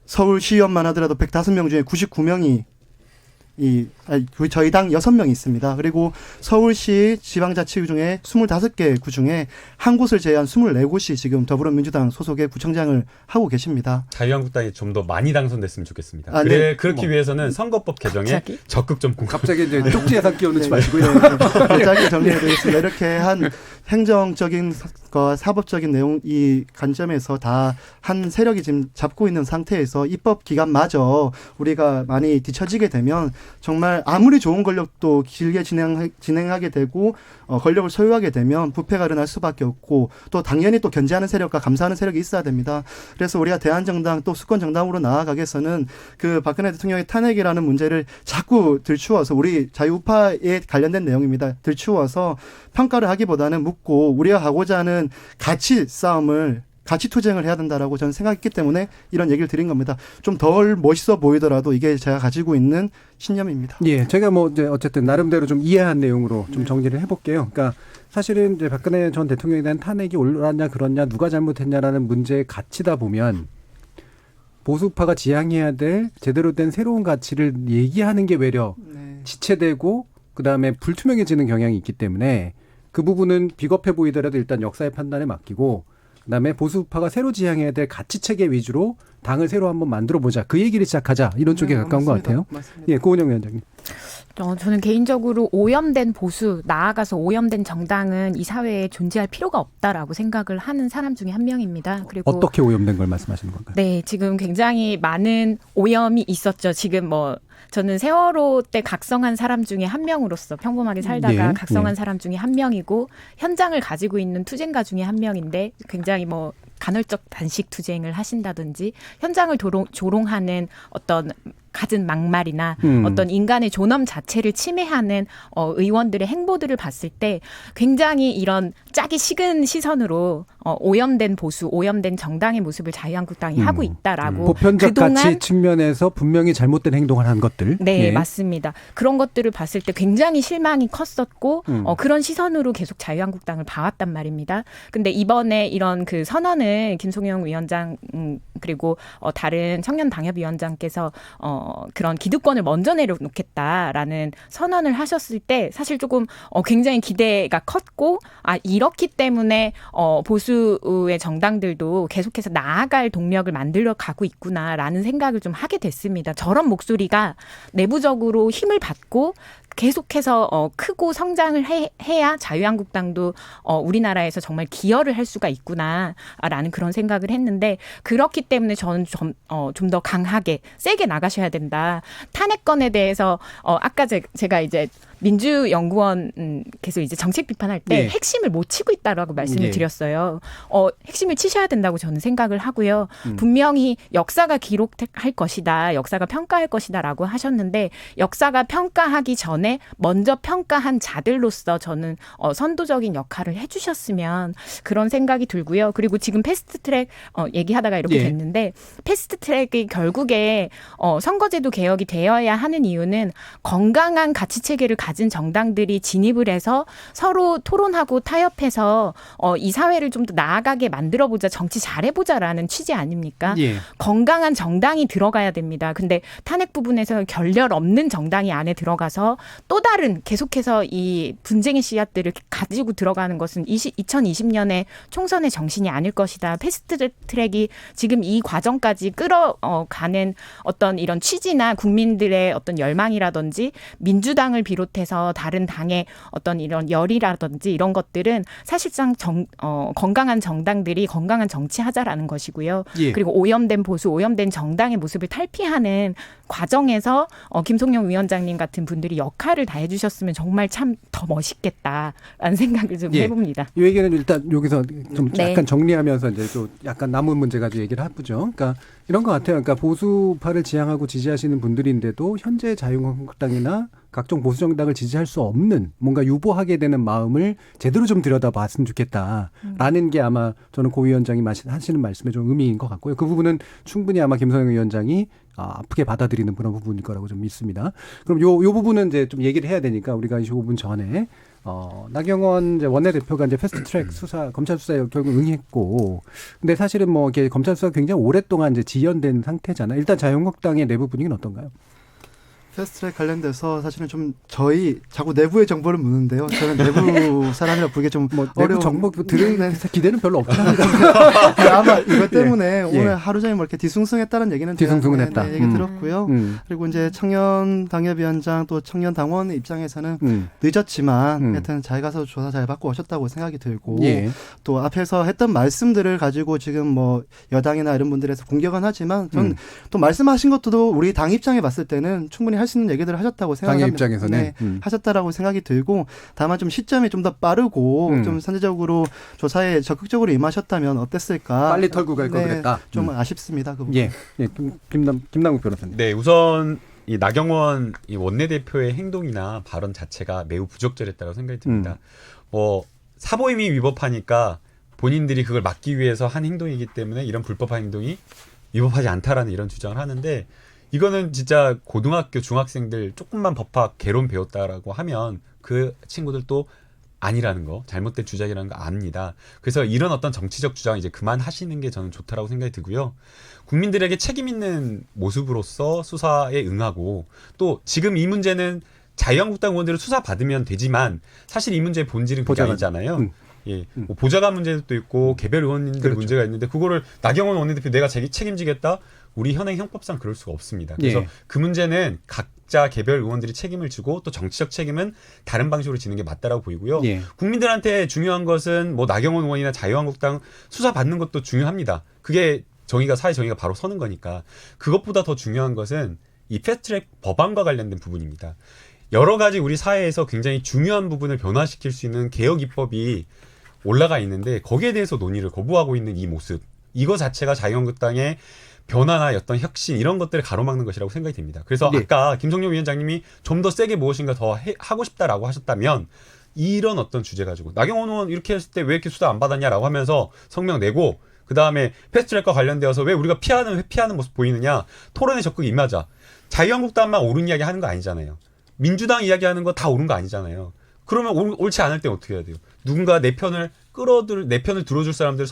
서울시의원만 하더라도 105명 중에 99명이 저희 당 6명이 있습니다. 그리고 서울시 지방자치구 중에 25개 구 중에 한 곳을 제외한 24곳이 지금 더불어민주당 소속의 구청장을 하고 계십니다. 자유한국당이 좀 더 많이 당선됐으면 좋겠습니다. 네. 그렇기 위해서는 선거법 개정에 갑자기? 적극 좀 공감. 갑자기 이제 쪽지 예산 끼워넣지 마시고요. 짧게 정리해드리겠습니다. 이렇게 한 행정적인 과 사법적인 내용 이 관점에서 다 한 세력이 지금 잡고 있는 상태에서 입법 기간마저 우리가 많이 뒤처지게 되면 정말 아무리 좋은 권력도 길게 진행하게 되고 권력을 소유하게 되면 부패가 일어날 수밖에 없고 또 당연히 또 견제하는 세력과 감사하는 세력이 있어야 됩니다. 그래서 우리가 대한정당 또 수권정당으로 나아가기 위해서는 그 박근혜 대통령의 탄핵이라는 문제를 자꾸 들추어서 우리 자유우파에 관련된 내용입니다. 들추어서 평가를 하기보다는 묻고 우리가 하고자 하는 가치 싸움을 가치 투쟁을 해야 된다라고 저는 생각했기 때문에 이런 얘기를 드린 겁니다. 좀 덜 멋있어 보이더라도 이게 제가 가지고 있는 신념입니다. 예, 제가 뭐 이제 어쨌든 나름대로 좀 이해한 내용으로 좀 정리를 해볼게요. 그러니까 사실은 이제 박근혜 전 대통령에 대한 탄핵이 옳았냐 그렇냐 누가 잘못했냐라는 문제의 가치다 보면 보수파가 지향해야 될 제대로 된 새로운 가치를 얘기하는 게 외려 지체되고 그다음에 불투명해지는 경향이 있기 때문에 그 부분은 비겁해 보이더라도 일단 역사의 판단에 맡기고 그다음에 보수파가 새로 지향해야 될 가치 체계 위주로 당을 새로 한번 만들어 보자. 그 얘기를 시작하자. 이런 쪽에 가까운 것 같아요. 맞습니다. 예, 고은영 위원장님. 저는 개인적으로 오염된 보수, 나아가서 오염된 정당은 이 사회에 존재할 필요가 없다라고 생각을 하는 사람 중에 한 명입니다. 그리고 어떻게 오염된 걸 말씀하시는 건가요? 네, 지금 굉장히 많은 오염이 있었죠. 지금 저는 세월호 때 각성한 사람 중에 한 명으로서 평범하게 살다가 예, 각성한 예. 사람 중에 한 명이고 현장을 가지고 있는 투쟁가 중에 한 명인데 굉장히 간헐적 단식 투쟁을 하신다든지 현장을 조롱하는 어떤 갖은 막말이나 어떤 인간의 존엄 자체를 침해하는 의원들의 행보들을 봤을 때 굉장히 이런 짜기 식은 시선으로 오염된 보수, 오염된 정당의 모습을 자유한국당이 하고 있다라고 보편적 그동안 가치 측면에서 분명히 잘못된 행동을 한 것들. 네, 예. 맞습니다. 그런 것들을 봤을 때 굉장히 실망이 컸었고 그런 시선으로 계속 자유한국당을 봐왔단 말입니다. 근데 이번에 이런 그 선언을 김송영 위원장 그리고 다른 청년 당협위원장께서 그런 기득권을 먼저 내려놓겠다라는 선언을 하셨을 때 사실 조금 굉장히 기대가 컸고 이렇기 때문에 보수의 정당들도 계속해서 나아갈 동력을 만들어 가고 있구나라는 생각을 좀 하게 됐습니다. 저런 목소리가 내부적으로 힘을 받고 계속해서 크고 성장을 해야 자유한국당도 우리나라에서 정말 기여를 할 수가 있구나라는 그런 생각을 했는데 그렇기 때문에 저는 좀 더 강하게 세게 나가셔야 된다. 탄핵건에 대해서 아까 제가 이제 민주연구원께서 이제 정책 비판할 때 네. 핵심을 못 치고 있다라고 말씀을 네. 드렸어요. 핵심을 치셔야 된다고 저는 생각을 하고요. 분명히 역사가 기록할 것이다. 역사가 평가할 것이다라고 하셨는데 역사가 평가하기 전에 먼저 평가한 자들로서 저는 선도적인 역할을 해주셨으면 그런 생각이 들고요. 그리고 지금 패스트트랙 얘기하다가 이렇게 예. 됐는데 패스트트랙이 결국에 선거제도 개혁이 되어야 하는 이유는 건강한 가치체계를 가진 정당들이 진입을 해서 서로 토론하고 타협해서 이 사회를 좀 더 나아가게 만들어보자, 정치 잘해보자라는 취지 아닙니까? 예. 건강한 정당이 들어가야 됩니다. 근데 탄핵 부분에서 결렬 없는 정당이 안에 들어가서 또 다른 계속해서 이 분쟁의 씨앗들을 가지고 들어가는 것은 2020년에 총선의 정신이 아닐 것이다. 패스트트랙이 지금 이 과정까지 끌어가는 어떤 이런 취지나 국민들의 어떤 열망이라든지 민주당을 비롯해서 다른 당의 어떤 이런 열이라든지 이런 것들은 사실상 건강한 정당들이 건강한 정치하자라는 것이고요. 예. 그리고 오염된 보수, 오염된 정당의 모습을 탈피하는 과정에서 김성용 위원장님 같은 분들이 역할을 다해 주셨으면 정말 참 더 멋있겠다라는 생각을 좀 예. 해봅니다. 이 얘기는 일단 여기서 좀 네. 약간 정리하면서 이제 또 약간 남은 문제 가지고 얘기를 해보죠. 그러니까 이런 것 같아요. 그러니까 보수파를 지향하고 지지하시는 분들인데도 현재 자유한국당이나 각종 보수 정당을 지지할 수 없는 뭔가 유보하게 되는 마음을 제대로 좀 들여다봤으면 좋겠다라는 게 아마 저는 고 위원장이 하시는 말씀의 좀 의미인 것 같고요. 그 부분은 충분히 아마 김성영 위원장이 아프게 받아들이는 그런 부분일 거라고 좀 믿습니다. 그럼 요 부분은 이제 좀 얘기를 해야 되니까 우리가 25분 전에 나경원 이제 원내대표가 이제 패스트트랙 수사, 검찰 수사에 결국 응했고, 근데 사실은 뭐 이렇게 검찰 수사가 굉장히 오랫동안 이제 지연된 상태잖아요. 일단 자유한국당의 내부 분위기는 어떤가요? 패스트트랙 관련돼서 사실은 좀 저희 자꾸 내부의 정보를 묻는데요. 저는 내부 사람이라 보기에 좀 뭐 내부 어려운 정보 들을 기대는 별로 없습니다. 아마 이것 때문에 예. 오늘 하루 종일 뭐 이렇게 뒤숭숭했다는 얘기는 뒤숭숭은 제가, 했다. 얘기 들었고요. 그리고 이제 청년 당협위원장 또 청년 당원 입장에서는 늦었지만 하여튼 잘 가서 조사 잘 받고 오셨다고 생각이 들고 예. 또 앞에서 했던 말씀들을 가지고 지금 뭐 여당이나 이런 분들에서 공격은 하지만 전 또 말씀하신 것도 우리 당 입장에 봤을 때는 충분히 할 수 있는 얘기들을 하셨다고 생각합니다. 당의 입장에서는 네, 하셨다라고 생각이 들고 다만 좀 시점이 좀 더 빠르고 좀 선제적으로 조사에 적극적으로 임하셨다면 어땠을까? 빨리 털고 갈 걸 그랬다. 좀 아쉽습니다. 그 부분. 예. 김남국 변호사님. 네, 우선 이 나경원 이 원내대표의 행동이나 발언 자체가 매우 부적절했다고 생각이 듭니다. 뭐 사보임이 위법하니까 본인들이 그걸 막기 위해서 한 행동이기 때문에 이런 불법한 행동이 위법하지 않다라는 이런 주장을 하는데 이거는 진짜 고등학교 중학생들 조금만 법학 개론 배웠다라고 하면 그 친구들도 아니라는 거, 잘못된 주장이라는 거 압니다. 그래서 이런 어떤 정치적 주장 이제 그만하시는 게 저는 좋다라고 생각이 들고요. 국민들에게 책임 있는 모습으로서 수사에 응하고 또 지금 이 문제는 자유한국당 의원들을 수사받으면 되지만 사실 이 문제의 본질은 그게 아니잖아요. 예, 뭐 보좌관 문제도 있고 개별 의원님들 그렇죠. 문제가 있는데 그거를 나경원 원내대표 내가 책임지겠다? 우리 현행 형법상 그럴 수가 없습니다. 그래서 예. 그 문제는 각자 개별 의원들이 책임을 지고 또 정치적 책임은 다른 방식으로 지는 게 맞다라고 보이고요. 예. 국민들한테 중요한 것은 뭐 나경원 의원이나 자유한국당 수사 받는 것도 중요합니다. 그게 사회 정의가 바로 서는 거니까. 그것보다 더 중요한 것은 이 패스트트랙 법안과 관련된 부분입니다. 여러 가지 우리 사회에서 굉장히 중요한 부분을 변화시킬 수 있는 개혁 입법이 올라가 있는데 거기에 대해서 논의를 거부하고 있는 이 모습, 이거 자체가 자유한국당의 변화나 어떤 혁신 이런 것들을 가로막는 것이라고 생각이 됩니다. 그래서 네. 아까 김성용 위원장님이 좀 더 세게 무엇인가 더 하고 싶다라고 하셨다면 이런 어떤 주제 가지고 나경원 의원 이렇게 했을 때 왜 이렇게 수사 안 받았냐라고 하면서 성명 내고 그다음에 패스트트랙과 관련되어서 왜 우리가 회피하는 모습 보이느냐, 토론에 적극 임하자. 자유한국당만 옳은 이야기 하는 거 아니잖아요. 민주당 이야기하는 거 다 옳은 거 아니잖아요. 그러면 옳지 않을 때 어떻게 해야 돼요? 누군가 내 편을 들어줄 사람들을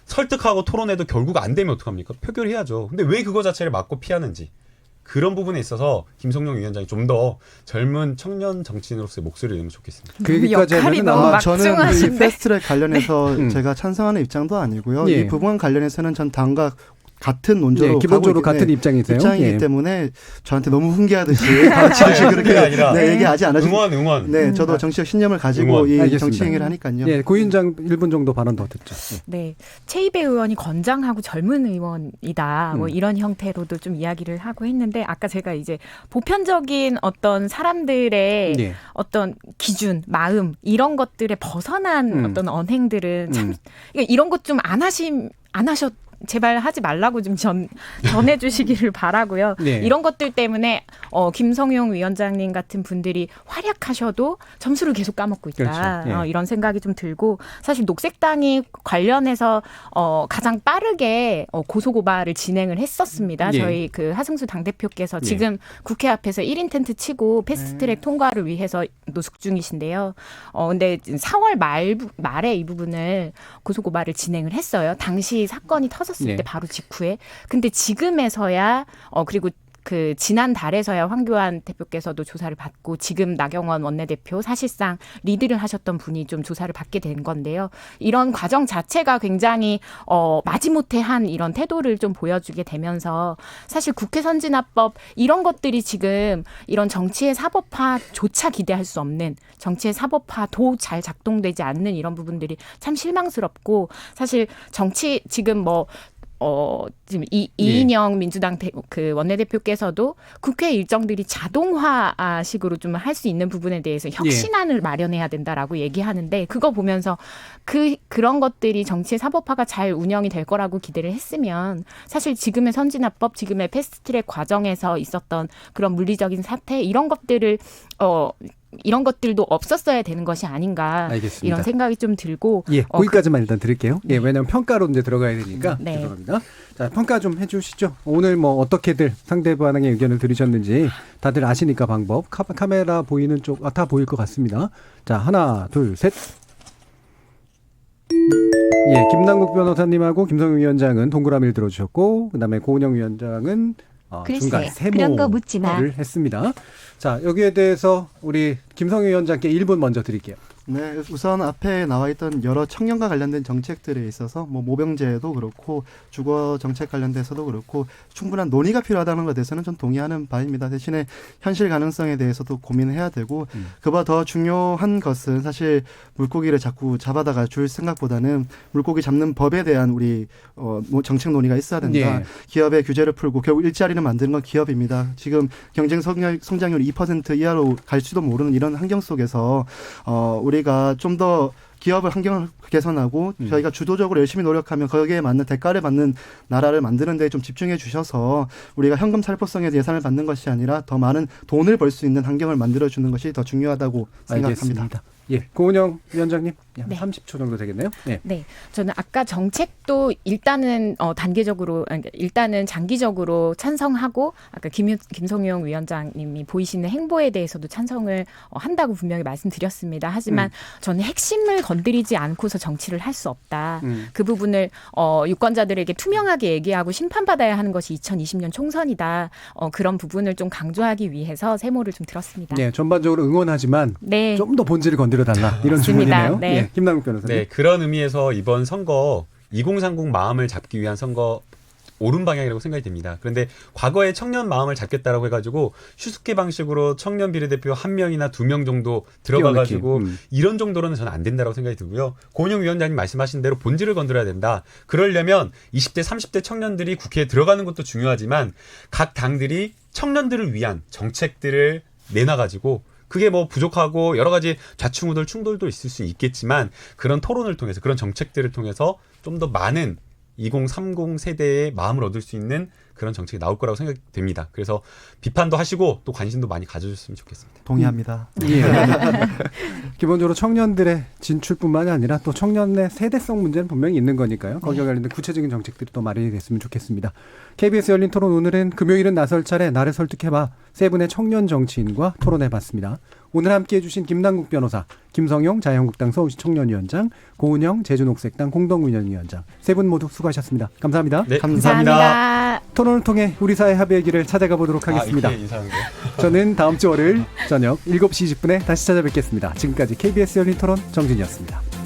설득하고 토론해도 결국 안 되면 어떡합니까? 표결해야죠. 근데 왜 그거 자체를 막고 피하는지. 그런 부분에 있어서 김성용 위원장이 좀 더 젊은 청년 정치인으로서의 목소리를 내면 좋겠습니다. 그 얘기까지 역할이 하면은 너무 아마 저는 이 막중하신데. 패스트트랙 관련해서 네. 제가 찬성하는 입장도 아니고요. 예. 이 부분 관련해서는 전 당과 같은 논조로 예, 기본적으로 가고 같은 입장이세요. 입장이기 예. 때문에 저한테 너무 훈계하듯이 같이 그렇게 아니라 네, 얘기하지 않아주고 응원. 네, 저도 정치적 신념을 가지고 응원. 이 알겠습니다. 정치 행위를 하니까요. 예, 고위원장 1분 정도 발언 더 듣죠. 예. 네, 최이배 의원이 건장하고 젊은 의원이다. 뭐 이런 형태로도 좀 이야기를 하고 했는데 아까 제가 이제 보편적인 어떤 사람들의 예. 어떤 기준, 마음 이런 것들에 벗어난 어떤 언행들은 참 그러니까 이런 것 좀 안 하셨. 제발 하지 말라고 좀 전해주시기를 바라고요. 네. 이런 것들 때문에 김성용 위원장님 같은 분들이 활약하셔도 점수를 계속 까먹고 있다. 그렇죠. 예. 이런 생각이 좀 들고 사실 녹색당이 관련해서 가장 빠르게 고소고발을 진행을 했었습니다. 예. 저희 그 하승수 당대표께서 예. 지금 국회 앞에서 1인 텐트 치고 패스트트랙 통과를 위해서 노숙 중이신데요. 근데 4월 말에 이 부분을 고소고발을 진행을 했어요. 당시 사건이 터졌을 네. 때 바로 직후에. 근데 지금에서야 그리고 그 지난 달에서야 황교안 대표께서도 조사를 받고 지금 나경원 원내대표 사실상 리드를 하셨던 분이 좀 조사를 받게 된 건데요. 이런 과정 자체가 굉장히 마지못해 한 이런 태도를 좀 보여주게 되면서 사실 국회 선진화법 이런 것들이 지금 이런 정치의 사법화조차 기대할 수 없는 정치의 사법화도 잘 작동되지 않는 이런 부분들이 참 실망스럽고 사실 정치 지금 지금 이인영 민주당 그 원내대표께서도 국회 일정들이 자동화식으로 좀 할 수 있는 부분에 대해서 혁신안을 마련해야 된다라고 얘기하는데 그거 보면서 그런 것들이 정치의 사법화가 잘 운영이 될 거라고 기대를 했으면 사실 지금의 선진화법, 지금의 패스트트랙 과정에서 있었던 그런 물리적인 사태 이런 것들을 이런 것들도 없었어야 되는 것이 아닌가 알겠습니다. 이런 생각이 좀 들고 예, 거기까지만 일단 드릴게요. 예, 왜냐하면 평가로 이제 들어가야 되니까 네. 죄송합니다. 자, 평가 좀 해주시죠. 오늘 뭐 어떻게들 상대방의 의견을 들으셨는지 다들 아시니까 방법. 카메라 보이는 쪽 다 보일 것 같습니다. 자, 하나, 둘, 셋. 예, 김남국 변호사님하고 김성용 위원장은 동그라미를 들어주셨고, 그다음에 고은영 위원장은 중간 세모를 했습니다. 자, 여기에 대해서 우리 김성용 위원장께 1분 먼저 드릴게요. 네, 우선 앞에 나와 있던 여러 청년과 관련된 정책들에 있어서 뭐 모병제도 그렇고 주거 정책 관련돼서도 그렇고 충분한 논의가 필요하다는 것에 대해서는 좀 동의하는 바입니다. 대신에 현실 가능성에 대해서도 고민해야 되고 그보다 더 중요한 것은 사실 물고기를 자꾸 잡아다가 줄 생각보다는 물고기 잡는 법에 대한 우리 정책 논의가 있어야 된다. 예. 기업의 규제를 풀고 결국 일자리를 만드는 건 기업입니다. 지금 경쟁 성장률이 2% 이하로 갈지도 모르는 이런 환경 속에서 우리가 좀 더 기업의 환경을 개선하고 저희가 주도적으로 열심히 노력하면 거기에 맞는 대가를 받는 나라를 만드는 데 좀 집중해 주셔서 우리가 현금 살포성에 예산을 받는 것이 아니라 더 많은 돈을 벌 수 있는 환경을 만들어주는 것이 더 중요하다고 생각합니다. 알겠습니다. 예, 고은영 위원장님, 한 네. 30초 정도 되겠네요. 네. 네, 저는 아까 정책도 일단은 단계적으로, 일단은 장기적으로 찬성하고 아까 김성용 위원장님이 보이시는 행보에 대해서도 찬성을 한다고 분명히 말씀드렸습니다. 하지만 저는 핵심을 건드리지 않고서 정치를 할 수 없다. 그 부분을 유권자들에게 투명하게 얘기하고 심판받아야 하는 것이 2020년 총선이다. 그런 부분을 좀 강조하기 위해서 세모를 좀 들었습니다. 네, 전반적으로 응원하지만 네. 좀 더 본질을 건드려달라 이런 맞습니다. 주문이네요. 네. 예, 김남국 변호사님. 네, 그런 의미에서 이번 선거 2030 마음을 잡기 위한 선거 옳은 방향이라고 생각이 됩니다. 그런데 과거에 청년 마음을 잡겠다라고 해가지고 슈스케 방식으로 청년 비례대표 1명이나 2명 정도 들어가가지고 이런 정도로는 저는 안 된다고 생각이 들고요. 고은영 위원장님 말씀하신 대로 본질을 건드려야 된다. 그러려면 20대, 30대 청년들이 국회에 들어가는 것도 중요하지만 각 당들이 청년들을 위한 정책들을 내놔가지고 그게 뭐 부족하고 여러 가지 좌충우돌 충돌도 있을 수 있겠지만 그런 토론을 통해서 그런 정책들을 통해서 좀 더 많은 2030 세대의 마음을 얻을 수 있는 그런 정책이 나올 거라고 생각됩니다. 그래서 비판도 하시고 또 관심도 많이 가져줬으면 좋겠습니다. 동의합니다. 예. 기본적으로 청년들의 진출뿐만이 아니라 또 청년의 세대성 문제는 분명히 있는 거니까요. 거기와 관련된 구체적인 정책들이 또 마련이 됐으면 좋겠습니다. KBS 열린 토론 오늘은 금요일은 나설 차례 나를 설득해봐 세 분의 청년 정치인과 토론해봤습니다. 오늘 함께해 주신 김남국 변호사, 김성용 자유한국당 서울시 청년위원장, 고은영 제주녹색당 공동운영위원장 세 분 모두 수고하셨습니다. 감사합니다. 네, 감사합니다. 토론을 통해 우리 사회 합의의 길을 찾아가 보도록 하겠습니다. 이렇게 인사하는 거예요? 저는 다음 주 월요일 저녁 7시 20분에 다시 찾아뵙겠습니다. 지금까지 KBS 열린 토론 정진이었습니다.